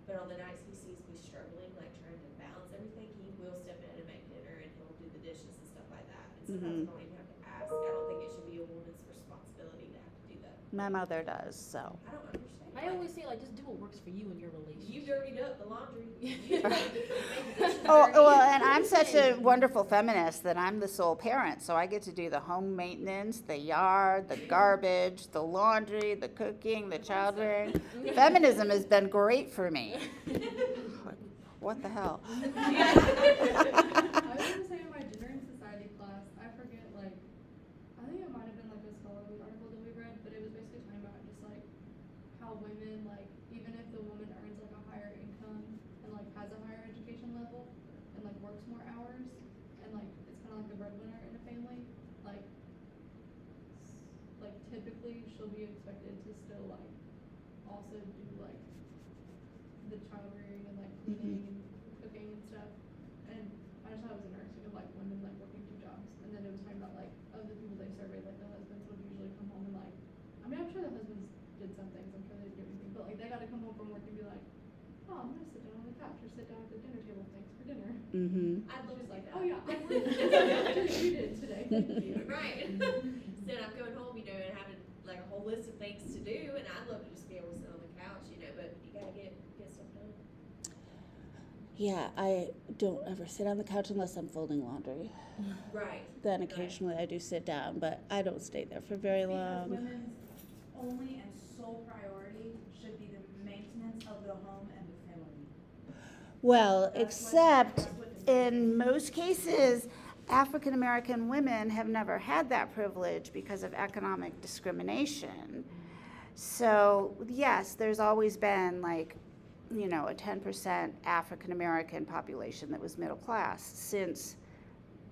[SPEAKER 4] but on the nights he sees me struggling, like trying to balance everything, he will step in and make dinner, and he'll do the dishes and stuff like that, and sometimes I don't even have to ask. I don't think it should be a woman's responsibility to have to do that.
[SPEAKER 2] My mother does, so.
[SPEAKER 4] I don't understand.
[SPEAKER 1] I always say like, just do what works for you in your relationship.
[SPEAKER 4] You dirtied up the laundry. You made the dishes
[SPEAKER 2] Oh,
[SPEAKER 4] dirty.
[SPEAKER 2] well, and I'm such a wonderful feminist that I'm the sole parent, so I get to do the home maintenance, the yard, the garbage, the laundry, the cooking, the child rearing. Feminism has been great for me. What the hell?
[SPEAKER 5] I was gonna say in my gender and society class, I forget, like, I think it might have been like a scholarly article that we read, but it was basically talking about just like how women, like, even if the woman earns like a higher income and like has a higher education level and like works more hours and like it's kind of like the breadwinner in a family, like typically she'll be expected to still like also do like the child rearing and like cleaning and cooking and stuff. And I just thought it was interesting of like women like working 2 jobs, and then it was talking about like of the people they surveyed, like the husbands would usually come home and like, I mean, I'm sure the husbands did some things, I'm sure they didn't do anything, but like they got to come home from work and be like, oh, I'm gonna sit down on the couch or sit down at the dinner table, thanks for dinner.
[SPEAKER 2] Mm-hmm.
[SPEAKER 4] I'd love
[SPEAKER 5] She's
[SPEAKER 4] to
[SPEAKER 5] like,
[SPEAKER 4] do
[SPEAKER 5] oh
[SPEAKER 4] that.
[SPEAKER 5] yeah, I worked. That's what you did today. Thank you.
[SPEAKER 4] Right. Instead I'm going home, you know, and having like a whole list of things to do, and I'd love to just be able to sit on the couch, you know, but you gotta get stuff done.
[SPEAKER 2] Yeah, I don't ever sit on the couch unless I'm folding laundry.
[SPEAKER 4] Right.
[SPEAKER 2] Then occasionally I do sit down, but I don't stay there for very
[SPEAKER 3] Because
[SPEAKER 2] long.
[SPEAKER 3] women's only and sole priority should be the maintenance of the home and the family.
[SPEAKER 2] Well,
[SPEAKER 3] That's
[SPEAKER 2] except
[SPEAKER 3] what the man
[SPEAKER 2] in most cases, African American women have never had that privilege because of economic discrimination. So, yes, there's always been like, you know, a 10% African American population that was middle class since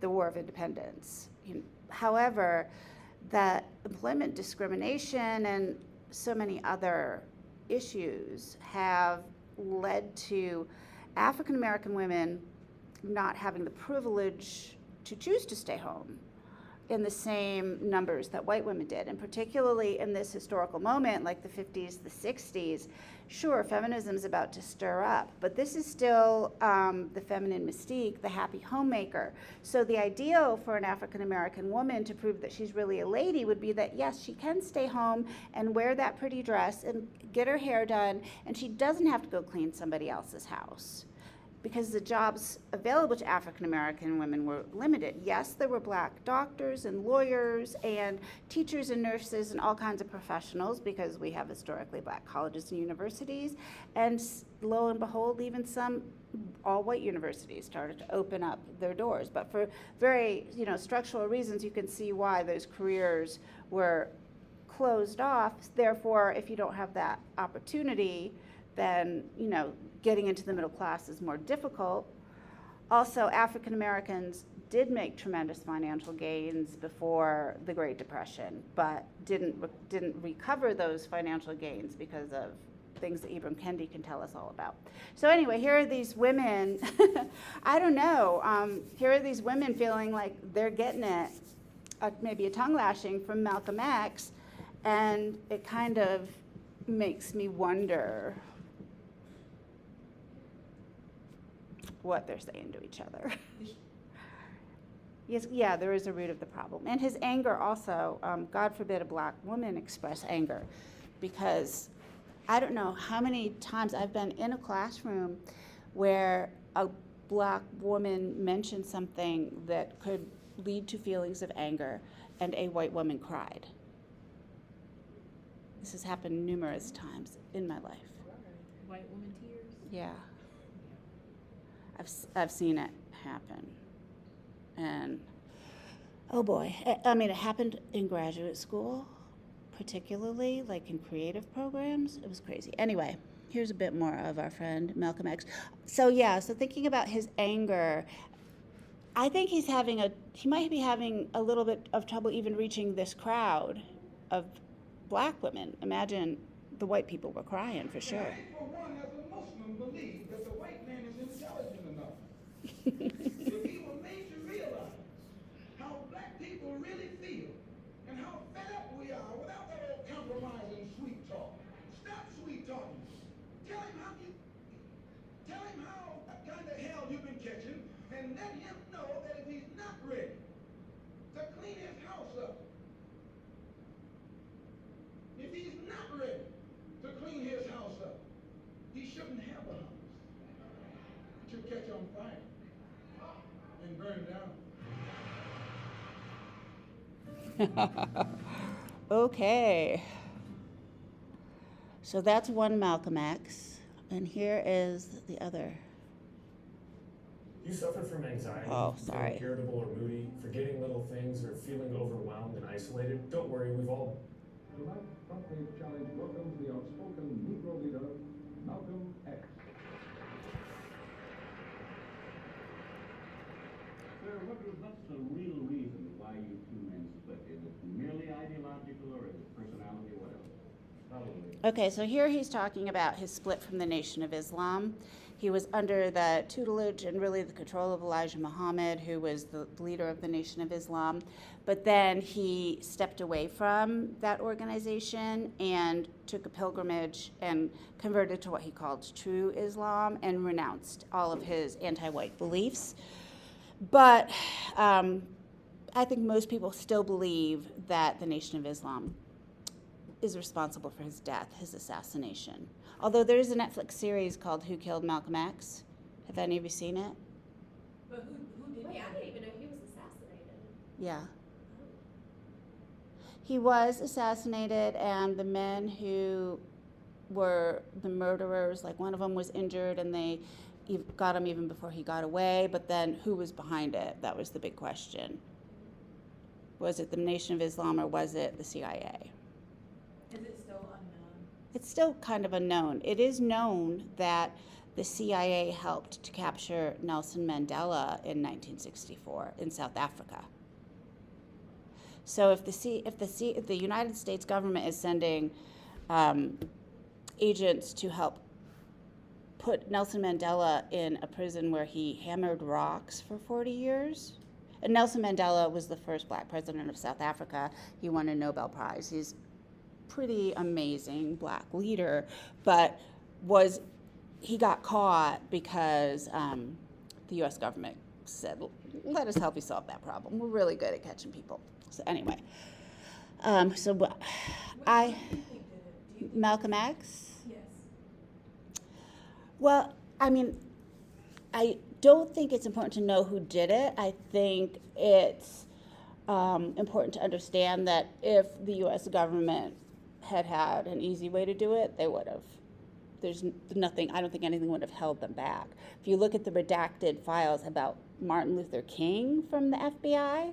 [SPEAKER 2] the War of Independence. However, that employment discrimination and so many other issues have led to African American women not having the privilege to choose to stay home in the same numbers that white women did. And particularly in this historical moment, like the 50s, the 60s, sure, feminism is about to stir up, but this is still the feminine mystique, the happy homemaker. So the ideal for an African American woman to prove that she's really a lady would be that, yes, she can stay home and wear that pretty dress and get her hair done, and she doesn't have to go clean somebody else's house, because the jobs available to African American women were limited. Yes, there were black doctors and lawyers and teachers and nurses and all kinds of professionals, because we have historically black colleges and universities, and lo and behold, even some all-white universities started to open up their doors. But for very, structural reasons, you can see why those careers were closed off. Therefore, if you don't have that opportunity, then, getting into the middle class is more difficult. Also, African Americans did make tremendous financial gains before the Great Depression, but didn't recover those financial gains because of things that Ibram Kendi can tell us all about. So anyway, here are these women, I don't know, here are these women feeling like they're getting maybe a tongue lashing from Malcolm X, and it kind of makes me wonder what they're saying to each other. Yes, yeah, there is a root of the problem. And his anger also, God forbid a black woman express anger, because I don't know how many times I've been in a classroom where a black woman mentioned something that could lead to feelings of anger, and a white woman cried. This has happened numerous times in my life.
[SPEAKER 1] White woman tears.
[SPEAKER 2] Yeah. I've seen it happen, and oh boy, I mean, it happened in graduate school, particularly like in creative programs. It was crazy. Anyway, here's a bit more of our friend Malcolm X. So thinking about his anger, I think he might be having a little bit of trouble even reaching this crowd of black women. Imagine the white people were crying for sure.
[SPEAKER 7] I, for one, as a Muslim, believe that the white man is intelligent enough. If he were made to realize how black people really feel and how fed up we are without that old compromising sweet talk. Stop sweet talking. Tell him how kind of hell you've been catching, and let him know that if he's not ready to clean his house up, if he's not ready to clean his house up, he shouldn't have a house. It should catch on fire and burn down.
[SPEAKER 2] Okay. So that's one Malcolm X, and here is the other.
[SPEAKER 8] You suffer from anxiety,
[SPEAKER 2] sorry.
[SPEAKER 8] feeling irritable or moody, forgetting little things, or feeling overwhelmed and isolated? Don't worry, we've all...
[SPEAKER 9] Tonight, Front Page Challenge welcomes the outspoken Negro leader, Malcolm X. Sir, what's the real reason why you two men split? Is it merely ideological, or is it personality, or what else? Probably.
[SPEAKER 2] Okay, so here he's talking about his split from the Nation of Islam. He was under the tutelage and really the control of Elijah Muhammad, who was the leader of the Nation of Islam. But then he stepped away from that organization and took a pilgrimage and converted to what he called true Islam and renounced all of his anti-white beliefs. But I think most people still believe that the Nation of Islam is responsible for his death, his assassination. Although there is a Netflix series called Who Killed Malcolm X, Have any of you seen it?
[SPEAKER 1] But who did
[SPEAKER 4] Wait,
[SPEAKER 1] he
[SPEAKER 4] I
[SPEAKER 1] hang?
[SPEAKER 4] didn't even know he was assassinated.
[SPEAKER 2] Yeah. He was assassinated, and the men who were the murderers, like one of them was injured and they got him even before he got away, but then who was behind it? That was the big question. Was it the Nation of Islam or was it the CIA?
[SPEAKER 3] Is it still unknown?
[SPEAKER 2] It's still kind of unknown. It is known that the CIA helped to capture Nelson Mandela in 1964 in South Africa. So if the United States government is sending agents to help put Nelson Mandela in a prison where he hammered rocks for 40 years, and Nelson Mandela was the first black president of South Africa. He won a Nobel Prize. He's pretty amazing black leader, but he got caught because the U.S. government said, let us help you solve that problem. We're really good at catching people. So anyway,
[SPEAKER 3] What do you think did it? Do you think
[SPEAKER 2] Malcolm X?
[SPEAKER 3] Yes.
[SPEAKER 2] Well, I mean, I don't think it's important to know who did it. I think it's important to understand that if the U.S. government had had an easy way to do it, they would have. There's nothing, I don't think anything would have held them back. If you look at the redacted files about Martin Luther King from the FBI,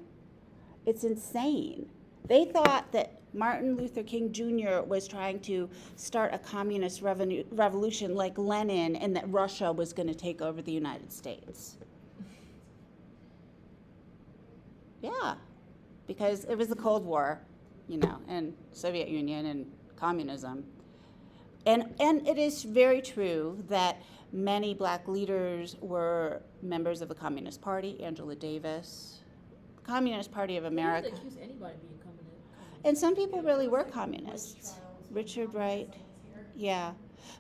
[SPEAKER 2] it's insane. They thought that Martin Luther King Jr. was trying to start a communist revolution like Lenin, and that Russia was going to take over the United States. Yeah, because it was the Cold War, and Soviet Union and communism. And it is very true that many black leaders were members of the Communist Party, Angela Davis, Communist Party of America.
[SPEAKER 1] They accuse anybody of being communist.
[SPEAKER 2] And some people really were communists. Richard Wright, yeah.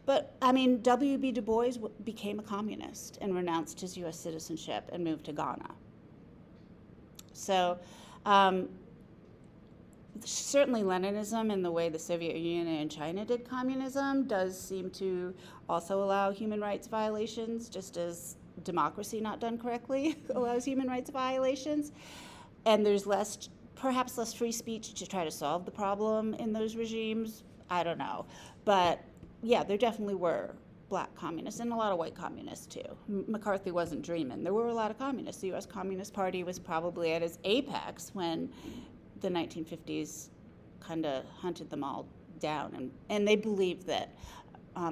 [SPEAKER 2] But, I mean, W.B. Du Bois became a communist and renounced his U.S. citizenship and moved to Ghana. So, certainly Leninism and the way the Soviet Union and China did communism does seem to also allow human rights violations, just as democracy not done correctly allows human rights violations. And there's perhaps less free speech to try to solve the problem in those regimes. I don't know. But yeah, there definitely were black communists and a lot of white communists too. McCarthy wasn't dreaming. There were a lot of communists. The U.S. Communist Party was probably at its apex when the 1950s kind of hunted them all down, and they believed that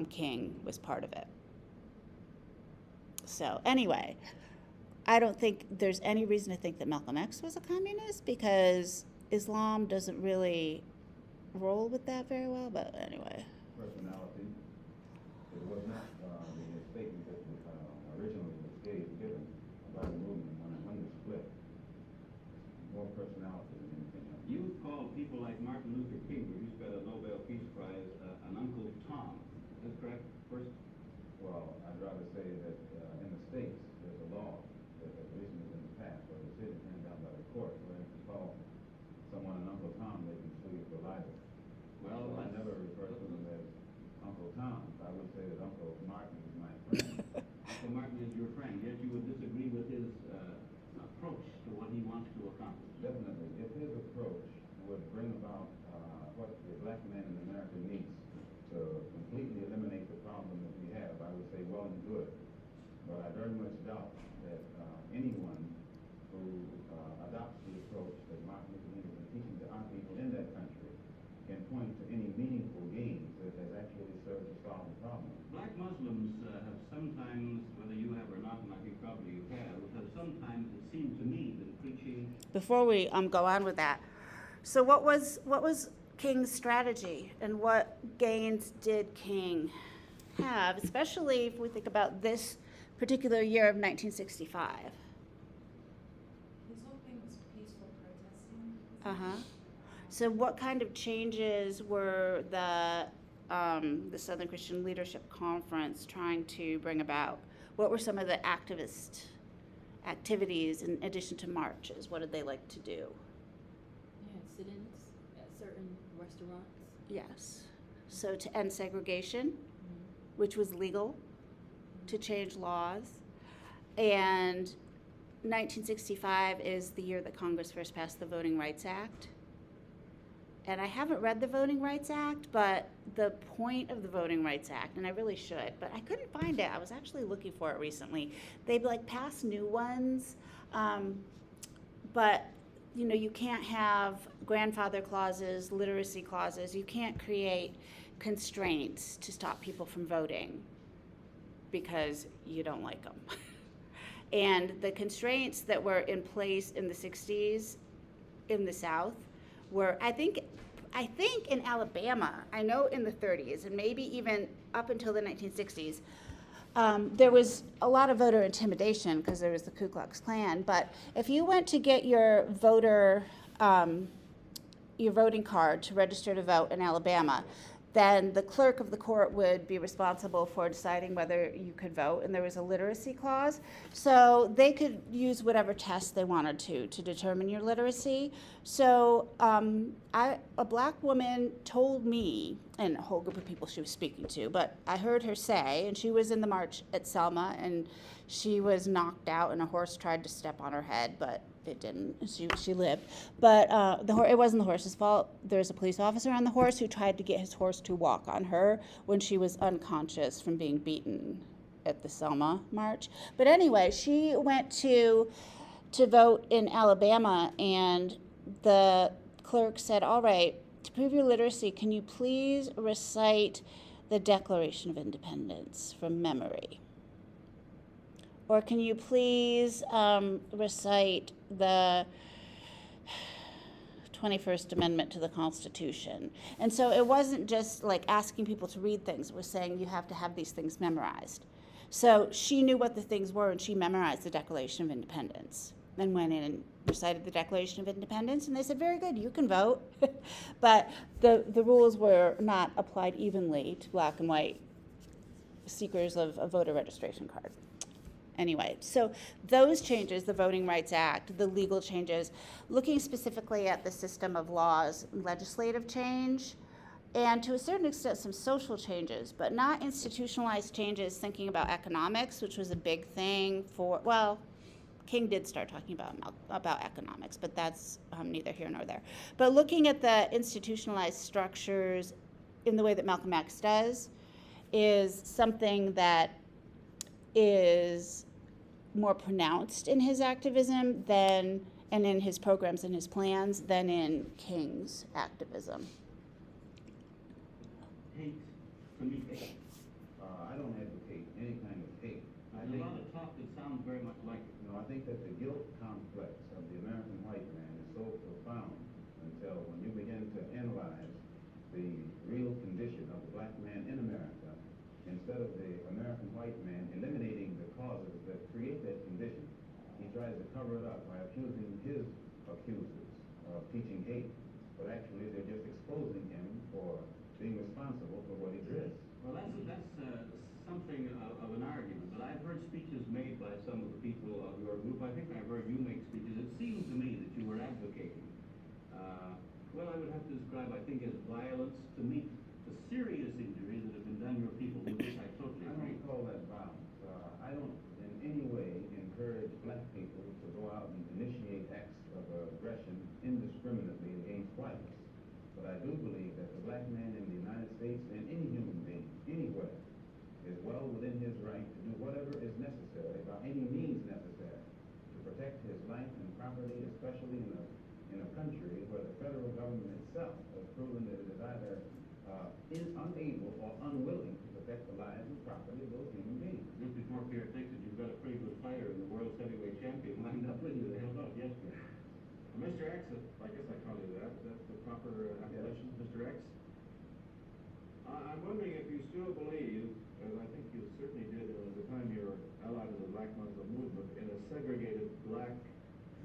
[SPEAKER 2] King was part of it. So anyway, I don't think there's any reason to think that Malcolm X was a communist because Islam doesn't really roll with that very well, but anyway.
[SPEAKER 9] Personality. It was not the statement that originally was given by the movement when it split. More personality than anything else. You call people like Martin Luther King, who just got a Nobel Peace Prize, an Uncle Tom. Is that correct? First? Well, I'd rather say that in the States, there's a law that originated in the past, or a decision handed down by the court, where if you call someone an Uncle Tom, they can sue you for libel. Well, so I never refer to them as Uncle Tom. I would say that Uncle Martin is my friend. Uncle Martin is your friend, yet you would disagree with his approach to what he wants to accomplish. Definitely. If his approach would bring about what the black man in America needs to completely eliminate the problem that we have, I would say well and good. But I very much doubt that anyone who adopts the approach that Martin Luther King has been teaching to our people in that country can point to any meaningful gains that has actually served to solve the problem. Black Muslims have sometimes, whether you have or not, and I think probably you have sometimes, it seemed to me, been preaching.
[SPEAKER 2] Before we go on with that, so what was King's strategy, and what gains did King have, especially if we think about this particular year of 1965?
[SPEAKER 3] His whole thing was peaceful protesting.
[SPEAKER 2] So what kind of changes were the Southern Christian Leadership Conference trying to bring about? What were some of the activist activities in addition to marches? What did they like to do?
[SPEAKER 1] Yeah, sit-ins at certain restaurants.
[SPEAKER 2] Yes. So to end segregation, which was legal, to change laws. And 1965 is the year that Congress first passed the Voting Rights Act. And I haven't read the Voting Rights Act, but the point of the Voting Rights Act, and I really should, but I couldn't find it. I was actually looking for it recently. They've like passed new ones, but you know, you can't have grandfather clauses, literacy clauses. You can't create constraints to stop people from voting because you don't like them. And the constraints that were in place in the 60s in the South were, I think in Alabama, I know in the 30s, and maybe even up until the 1960s, there was a lot of voter intimidation because there was the Ku Klux Klan. But if you went to get your voting card to register to vote in Alabama, then the clerk of the court would be responsible for deciding whether you could vote, and there was a literacy clause. So they could use whatever test they wanted to determine your literacy. So a black woman told me, and a whole group of people she was speaking to, but I heard her say, and she was in the march at Selma, and she was knocked out, and a horse tried to step on her head, but it didn't. She lived. But it wasn't the horse's fault. There was a police officer on the horse who tried to get his horse to walk on her when she was unconscious from being beaten at the Selma march. But anyway, she went to vote in Alabama, and the clerk said, all right, to prove your literacy, can you please recite the Declaration of Independence from memory? Or can you please recite the 21st Amendment to the Constitution? And so it wasn't just like asking people to read things. It was saying you have to have these things memorized. So she knew what the things were, and she memorized the Declaration of Independence and went in and recited the Declaration of Independence, and they said, very good, you can vote. But the rules were not applied evenly to black and white seekers of a voter registration card. Anyway, so those changes, the Voting Rights Act, the legal changes, looking specifically at the system of laws, legislative change, and to a certain extent some social changes, but not institutionalized changes thinking about economics, which was a big thing for, well, King did start talking about economics, but that's neither here nor there. But looking at the institutionalized structures in the way that Malcolm X does is something that is more pronounced in his activism and in his programs and his plans than in King's activism.
[SPEAKER 9] Hate, to me, hate. I don't advocate any kind of hate.
[SPEAKER 10] There's a lot of talk that sounds very much like it.
[SPEAKER 9] I think that the guilt complex of the American white man is so profound until when you begin to analyze the real condition of the black man in America, instead of the American white man eliminating the causes that create that condition, he tries to cover it up by accusing his accusers of teaching hate. But actually, they're just exposing him for being responsible for what he did.
[SPEAKER 10] Well, that's something of an argument, but I've heard speeches made by some of the people of your group. I think I've heard you make speeches. It seemed to me that you were advocating, well, I would have to describe, I think, as violence to meet the serious injuries that have been done to your people, with which I totally agree.
[SPEAKER 9] I don't call that violence. I don't in any way encourage black people to go out and initiate acts of aggression indiscriminately against whites. But I do believe that the black man in the United States and any human being, anywhere, is well within his right to do whatever is necessary, by any means necessary, to protect his life and property, especially in a country where the federal government itself has proven that it is either unable or unwilling to protect the lives and property of those human beings.
[SPEAKER 10] Just before Pierre takes it, you've got a pretty good fighter in the world's heavyweight champion lined up with you to help out. Yes, Pierre. Mr. X, I guess I call you that. That's the proper appellation, yes. Mr. X. I'm wondering if you still believe, as I think you certainly did at the time you were allied with the Black Muslim movement, in a segregated black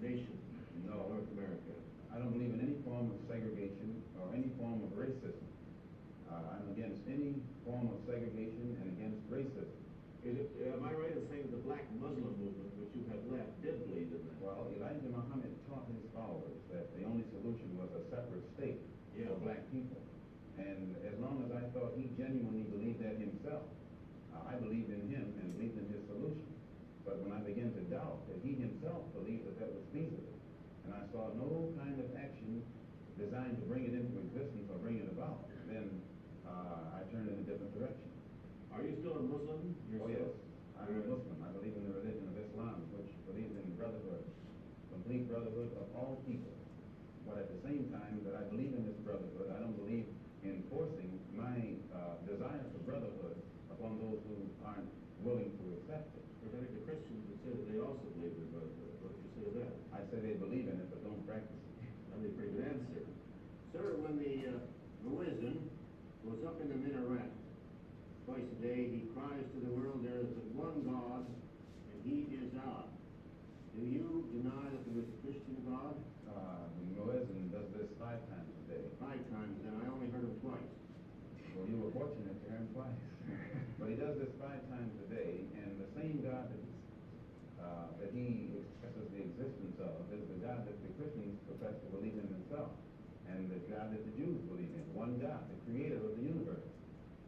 [SPEAKER 10] nation in North America.
[SPEAKER 9] I don't believe in any form of segregation or any form of racism. I'm against any form of segregation and against racism.
[SPEAKER 10] Am I right in saying that the Black Muslim movement, which you had left, did believe in that?
[SPEAKER 9] Well, Elijah Muhammad taught his followers that the only solution was a separate state for black people. And as long as I thought he genuinely believed that himself, I believed in him and believed in his solution. But when I began to doubt that he himself believed that that was feasible, and I saw no kind of action designed to bring it into existence or bring it about, then I turned in a different direction.
[SPEAKER 10] Are you still a Muslim yourself?
[SPEAKER 9] Oh yes, I'm a Muslim. I believe in the religion of Islam, which believes in brotherhood, complete brotherhood of all people. But at the same time that I believe in this brotherhood, I don't believe in forcing my desire for brotherhood upon those who aren't willing to accept it.
[SPEAKER 10] But like the Christians would say that they also believe in brotherhood. What do you say to that?
[SPEAKER 9] I say they believe in it, but don't practice it.
[SPEAKER 10] That'd be a pretty good answer. Sir, when the muezzin was up in the minaret, twice a day he cries to the world, there is but one God, and he is Allah. Do you deny that there was a Christian God?
[SPEAKER 9] The muezzin does this 5 times a day.
[SPEAKER 10] 5 times, then I only heard him twice.
[SPEAKER 9] Well, you were fortunate to hear him twice. But he does this 5 times a day, and the same God that he expresses the existence of is the God that the Christians profess to believe in themselves, and the God that the Jews believe in. One God, the creator of the universe.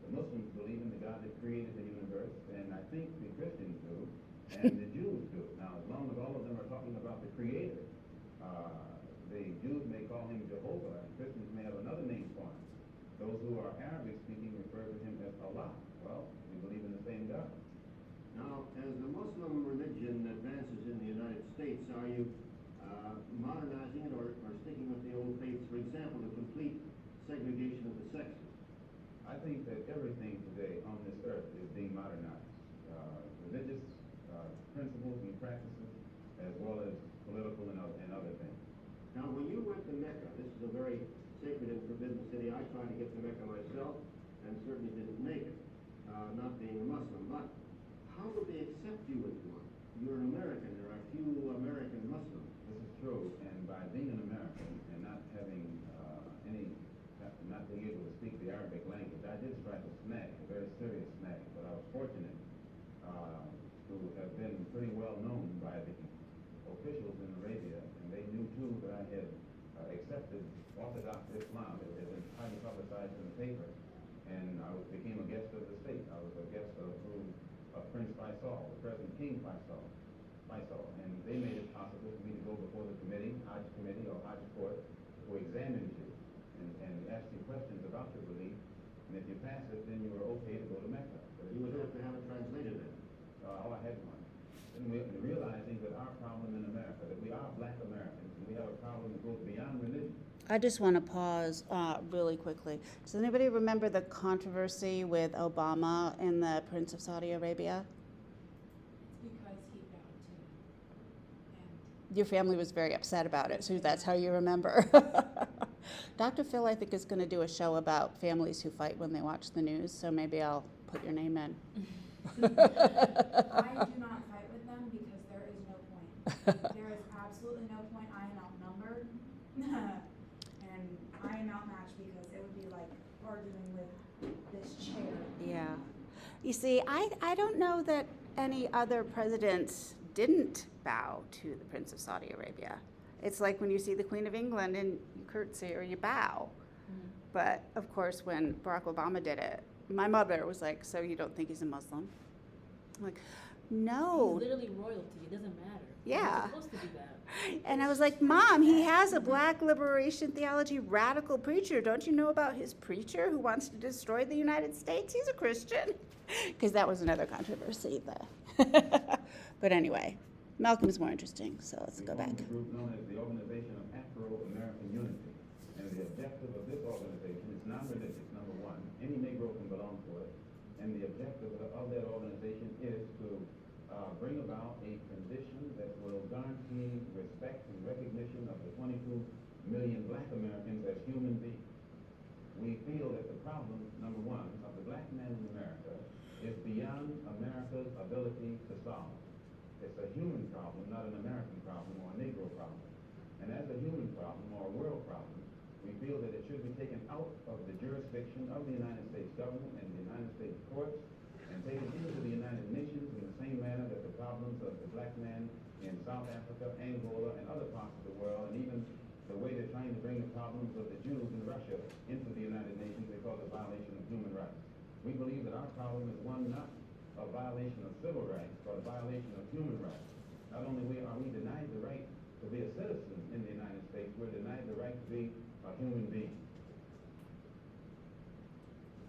[SPEAKER 9] The Muslims believe in the God that created the universe, and I think the Christians do, and the Jews do. Now, as long as all of them are talking about the creator, the Jews may call him Jehovah, and Christians may have another name for him. Those who are Arabic speaking refer to him as Allah. Well, we believe in the same God.
[SPEAKER 10] Now, as the Muslim religion advances in the United States, are you modernizing it or sticking with the old faiths? For example, the complete segregation of the sexes.
[SPEAKER 9] I think that everything today on this earth is being modernized. Religious principles and practices, as well as political and other things.
[SPEAKER 10] Now, when you went to Mecca, this is a very sacred and forbidden city. I tried to get to Mecca myself, and certainly didn't make it, not being a Muslim. But how would they accept you as one? You're an American. There are few American Muslims.
[SPEAKER 9] This is true, and by being an American and not having not being able to speak the Arabic language, I did strike a snag, a very serious snag. But I was fortunate to have been pretty well known by the officials in Arabia, and they knew too that I had accepted Orthodox Islam. It had been highly publicized in the paper, and I became a guest of the state. I was a guest of Prince Faisal, the present King Faisal, and they made it possible for me to go before the committee, Hajj committee or Hajj court, who examined you and asked you questions about your belief, and if you pass it, then you were okay to go to Mecca. But
[SPEAKER 10] You would have to have it translated then.
[SPEAKER 9] I had one. And realizing that our problem in America, that we are black Americans, and we have a problem that goes beyond religion.
[SPEAKER 2] I just want to pause really quickly. Does anybody remember the controversy with Obama and the Prince of Saudi Arabia?
[SPEAKER 3] It's because he bowed to him. And
[SPEAKER 2] Your family was very upset about it, so that's how you remember. Dr. Phil, I think, is going to do a show about families who fight when they watch the news, so maybe I'll put your name in.
[SPEAKER 3] I do not fight with them because there is no point. There is absolutely no point. I am outnumbered. And I am outmatched because it would be like arguing with this chair.
[SPEAKER 2] Yeah. You see, I don't know that any other presidents didn't bow to the Prince of Saudi Arabia. It's like when you see the Queen of England and you curtsy or you bow.
[SPEAKER 1] Mm-hmm.
[SPEAKER 2] But of course, when Barack Obama did it, my mother was like, "So you don't think he's a Muslim?" I'm like, "No."
[SPEAKER 1] He's literally royalty. It doesn't matter.
[SPEAKER 2] Yeah.
[SPEAKER 1] He's supposed to be that.
[SPEAKER 2] And I was like, "Mom, he has a black liberation theology radical preacher. Don't you know about his preacher who wants to destroy the United States? He's a Christian." Because that was another controversy. But anyway, Malcolm's more interesting, so let's go back.
[SPEAKER 9] We formed a group known as the Organization of Afro-American Unity, and the objective of this organization is non-religious, number one. Any Negro can belong to it, and the objective of that organization is to bring about a condition that will guarantee respect and recognition of the 22 million black Americans as human beings. We feel that the problem, number one, of the black man in America is beyond America's ability to solve. It's a human problem, not an American problem or a Negro problem. And as a human problem or a world problem, we feel that it should be taken out of the jurisdiction of the United States government and the United States courts and taken into the United Nations in the same manner that the problems of the black man in South Africa, Angola, and other parts of the world, and even the way they're trying to bring the problems of the Jews in Russia into the United Nations because of violation of human rights. We believe that our problem is one not a violation of civil rights, but a violation of human rights. Not only are we denied the right to be a citizen in the United States, we're denied the right to be a human being.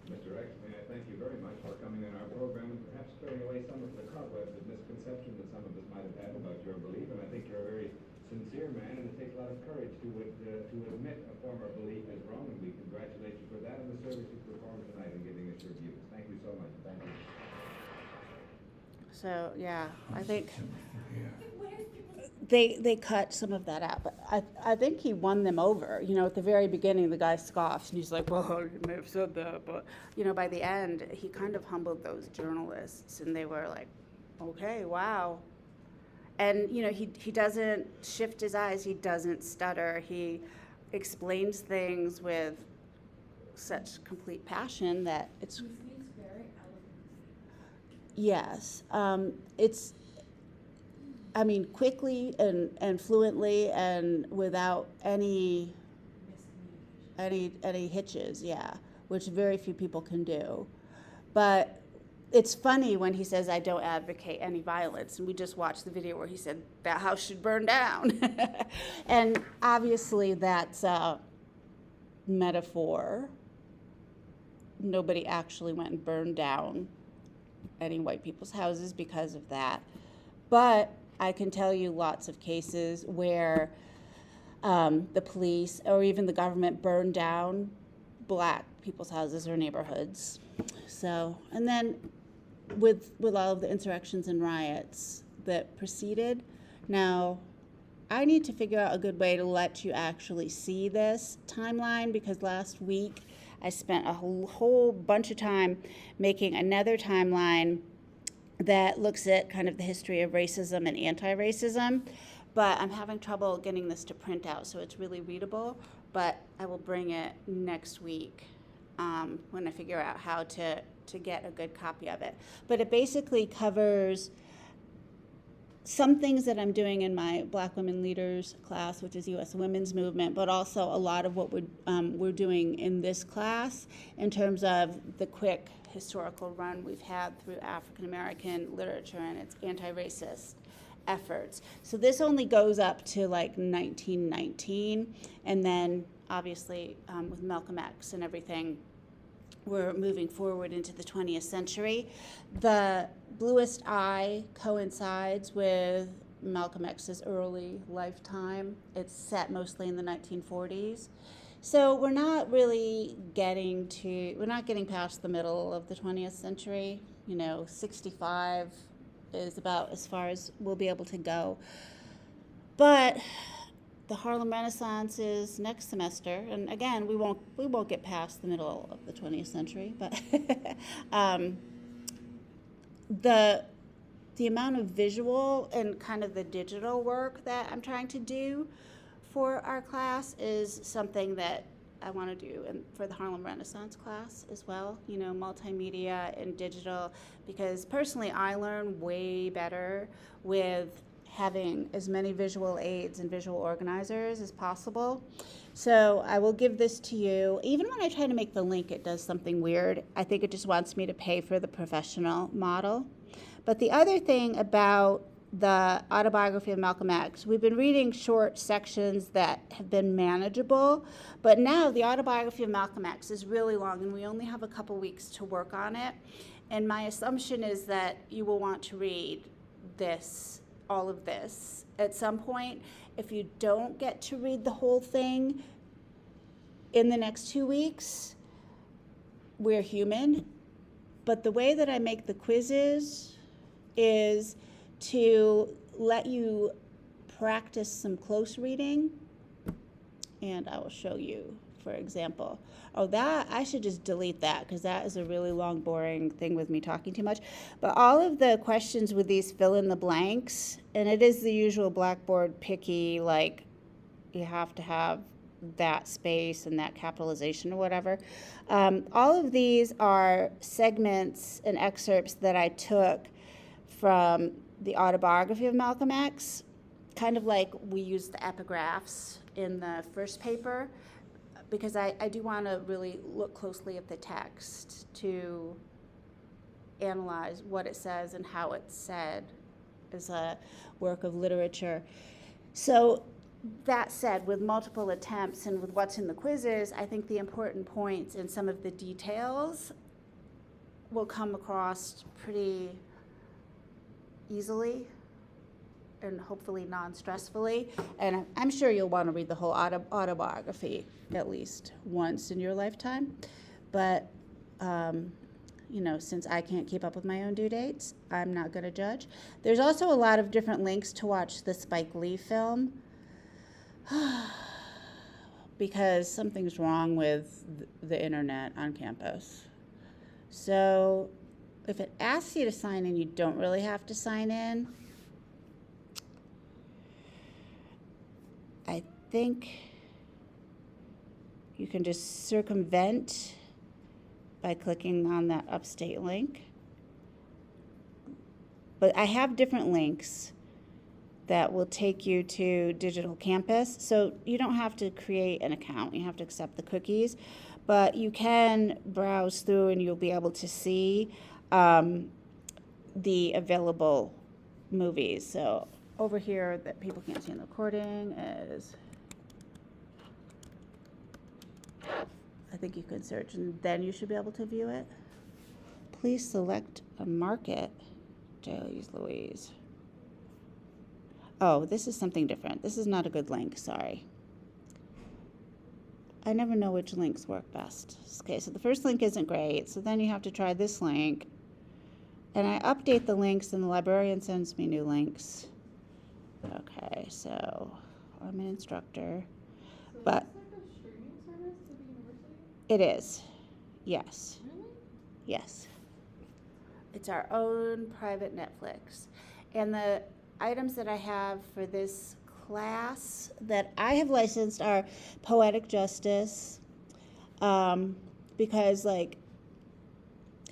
[SPEAKER 10] Mr. X, may I thank you very much for coming in our program and perhaps clearing away some of the cobwebs of misconception that some of us might have had about your belief. And I think you're a very sincere man, and it takes a lot of courage to admit a former belief is wrong, and we congratulate you for that and the service you performed tonight in giving us your views. Thank you so much. Thank you.
[SPEAKER 2] So, yeah, I think they cut some of that out, but I think he won them over. You know, at the very beginning, the guy scoffs, and he's like, well, you may have said that, but, you know, by the end, he kind of humbled those journalists, and they were like, okay, wow. And, you know, he doesn't shift his eyes, he doesn't stutter, he explains things with such complete passion that it's...
[SPEAKER 3] He speaks very eloquently.
[SPEAKER 2] Yes, it's, I mean, quickly and fluently and without any hitches, yeah, which very few people can do. But it's funny when he says, I don't advocate any violence, and we just watched the video where he said, that house should burn down. And obviously that's a metaphor. Nobody actually went and burned down any white people's houses because of that. But I can tell you lots of cases where the police or even the government burned down black people's houses or neighborhoods. So, and then with all of the insurrections and riots that preceded, now I need to figure out a good way to let you actually see this timeline, because last week I spent a whole bunch of time making another timeline that looks at kind of the history of racism and anti-racism, but I'm having trouble getting this to print out so it's really readable, but I will bring it next week when I figure out how to get a good copy of it. But it basically covers some things that I'm doing in my Black Women Leaders class, which is U.S. Women's Movement, but also a lot of what we're doing in this class in terms of the quick historical run we've had through African American literature and its anti-racist efforts. So this only goes up to like 1919, and then obviously with Malcolm X and everything, we're moving forward into the 20th century. The bluest eye coincides with Malcolm X's early lifetime. It's set mostly in the 1940s. So we're not getting past the middle of the 20th century. You know, 65 is about as far as we'll be able to go. But the Harlem Renaissance is next semester, and again, we won't get past the middle of the 20th century, but the amount of visual and kind of the digital work that I'm trying to do for our class is something that I want to do for the Harlem Renaissance class as well, you know, multimedia and digital, because personally I learn way better with having as many visual aids and visual organizers as possible. So I will give this to you. Even when I try to make the link, it does something weird. I think it just wants me to pay for the professional model. But the other thing about the autobiography of Malcolm X, we've been reading short sections that have been manageable, but now the autobiography of Malcolm X is really long and we only have a couple weeks to work on it. And my assumption is that you will want to read all of this at some point. If you don't get to read the whole thing in the next 2 weeks, we're human. But the way that I make the quizzes is to let you practice some close reading. And I will show you, for example. Oh, that, I should just delete that because that is a really long, boring thing with me talking too much. But all of the questions with these fill in the blanks, and it is the usual Blackboard picky, like you have to have that space and that capitalization or whatever. All of these are segments and excerpts that I took from the autobiography of Malcolm X, kind of like we used the epigraphs in the first paper, because I do want to really look closely at the text to analyze what it says and how it's said as a work of literature. So that said, with multiple attempts and with what's in the quizzes, I think the important points and some of the details will come across pretty easily and hopefully non-stressfully. And I'm sure you'll want to read the whole autobiography at least once in your lifetime. But, since I can't keep up with my own due dates, I'm not going to judge. There's also a lot of different links to watch the Spike Lee film because something's wrong with the internet on campus. So if it asks you to sign in, you don't really have to sign in. I think you can just circumvent by clicking on that Upstate link. But I have different links that will take you to Digital Campus. So you don't have to create an account. You have to accept the cookies. But you can browse through and you'll be able to see the available movies. So over here that people can't see in the recording is, I think you could search and then you should be able to view it. Please select a market. Jeez Louise. Oh, this is something different. This is not a good link, sorry. I never know which links work best. Okay, so the first link isn't great, so then you have to try this link. And I update the links and the librarian sends me new links. Okay, so I'm an instructor.
[SPEAKER 5] So
[SPEAKER 2] But
[SPEAKER 5] is this like a streaming service to the university?
[SPEAKER 2] it is, yes,
[SPEAKER 1] Really?
[SPEAKER 2] yes. It's our own private Netflix. And the items that I have for this class that I have licensed are Poetic Justice, because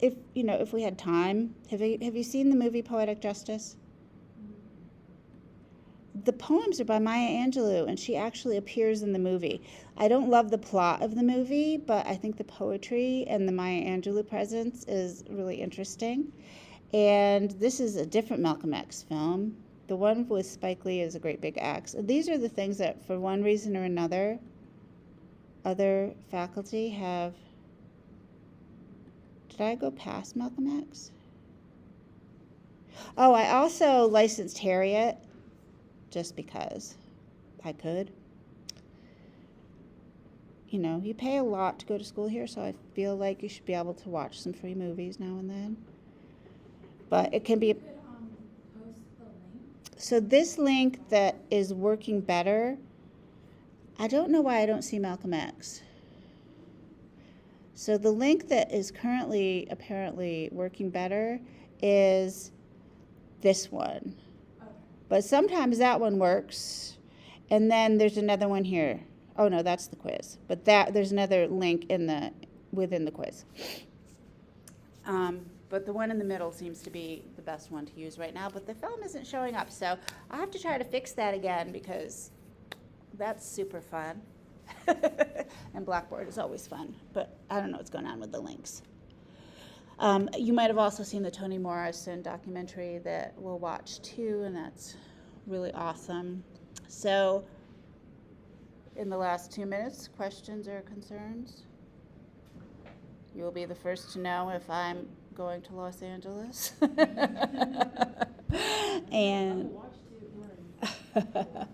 [SPEAKER 2] if we had time, have you seen the movie Poetic Justice? The poems are by Maya Angelou, and she actually appears in the movie. I don't love the plot of the movie, but I think the poetry and the Maya Angelou presence is really interesting. And this is a different Malcolm X film. The one with Spike Lee is a great big axe. These are the things that, for one reason or another, other faculty have. Did I go past Malcolm X? Oh, I also licensed Harriet, just because I could. You pay a lot to go to school here, so I feel like you should be able to watch some free movies now and then. But it can be.
[SPEAKER 3] Post the link.
[SPEAKER 2] So this link that is working better, I don't know why I don't see Malcolm X. So the link that is currently apparently working better is this one.
[SPEAKER 3] Okay.
[SPEAKER 2] But sometimes that one works, and then there's another one here. Oh no, that's the quiz. But there's another link within the quiz. But the one in the middle seems to be the best one to use right now. But the film isn't showing up, so I'll have to try to fix that again because that's super fun. And Blackboard is always fun, but I don't know what's going on with the links. You might have also seen the Toni Morrison documentary that we'll watch too, and that's really awesome. So, in the last 2 minutes, questions or concerns? You will be the first to know if I'm going to Los Angeles.
[SPEAKER 1] I
[SPEAKER 2] And
[SPEAKER 1] watched it.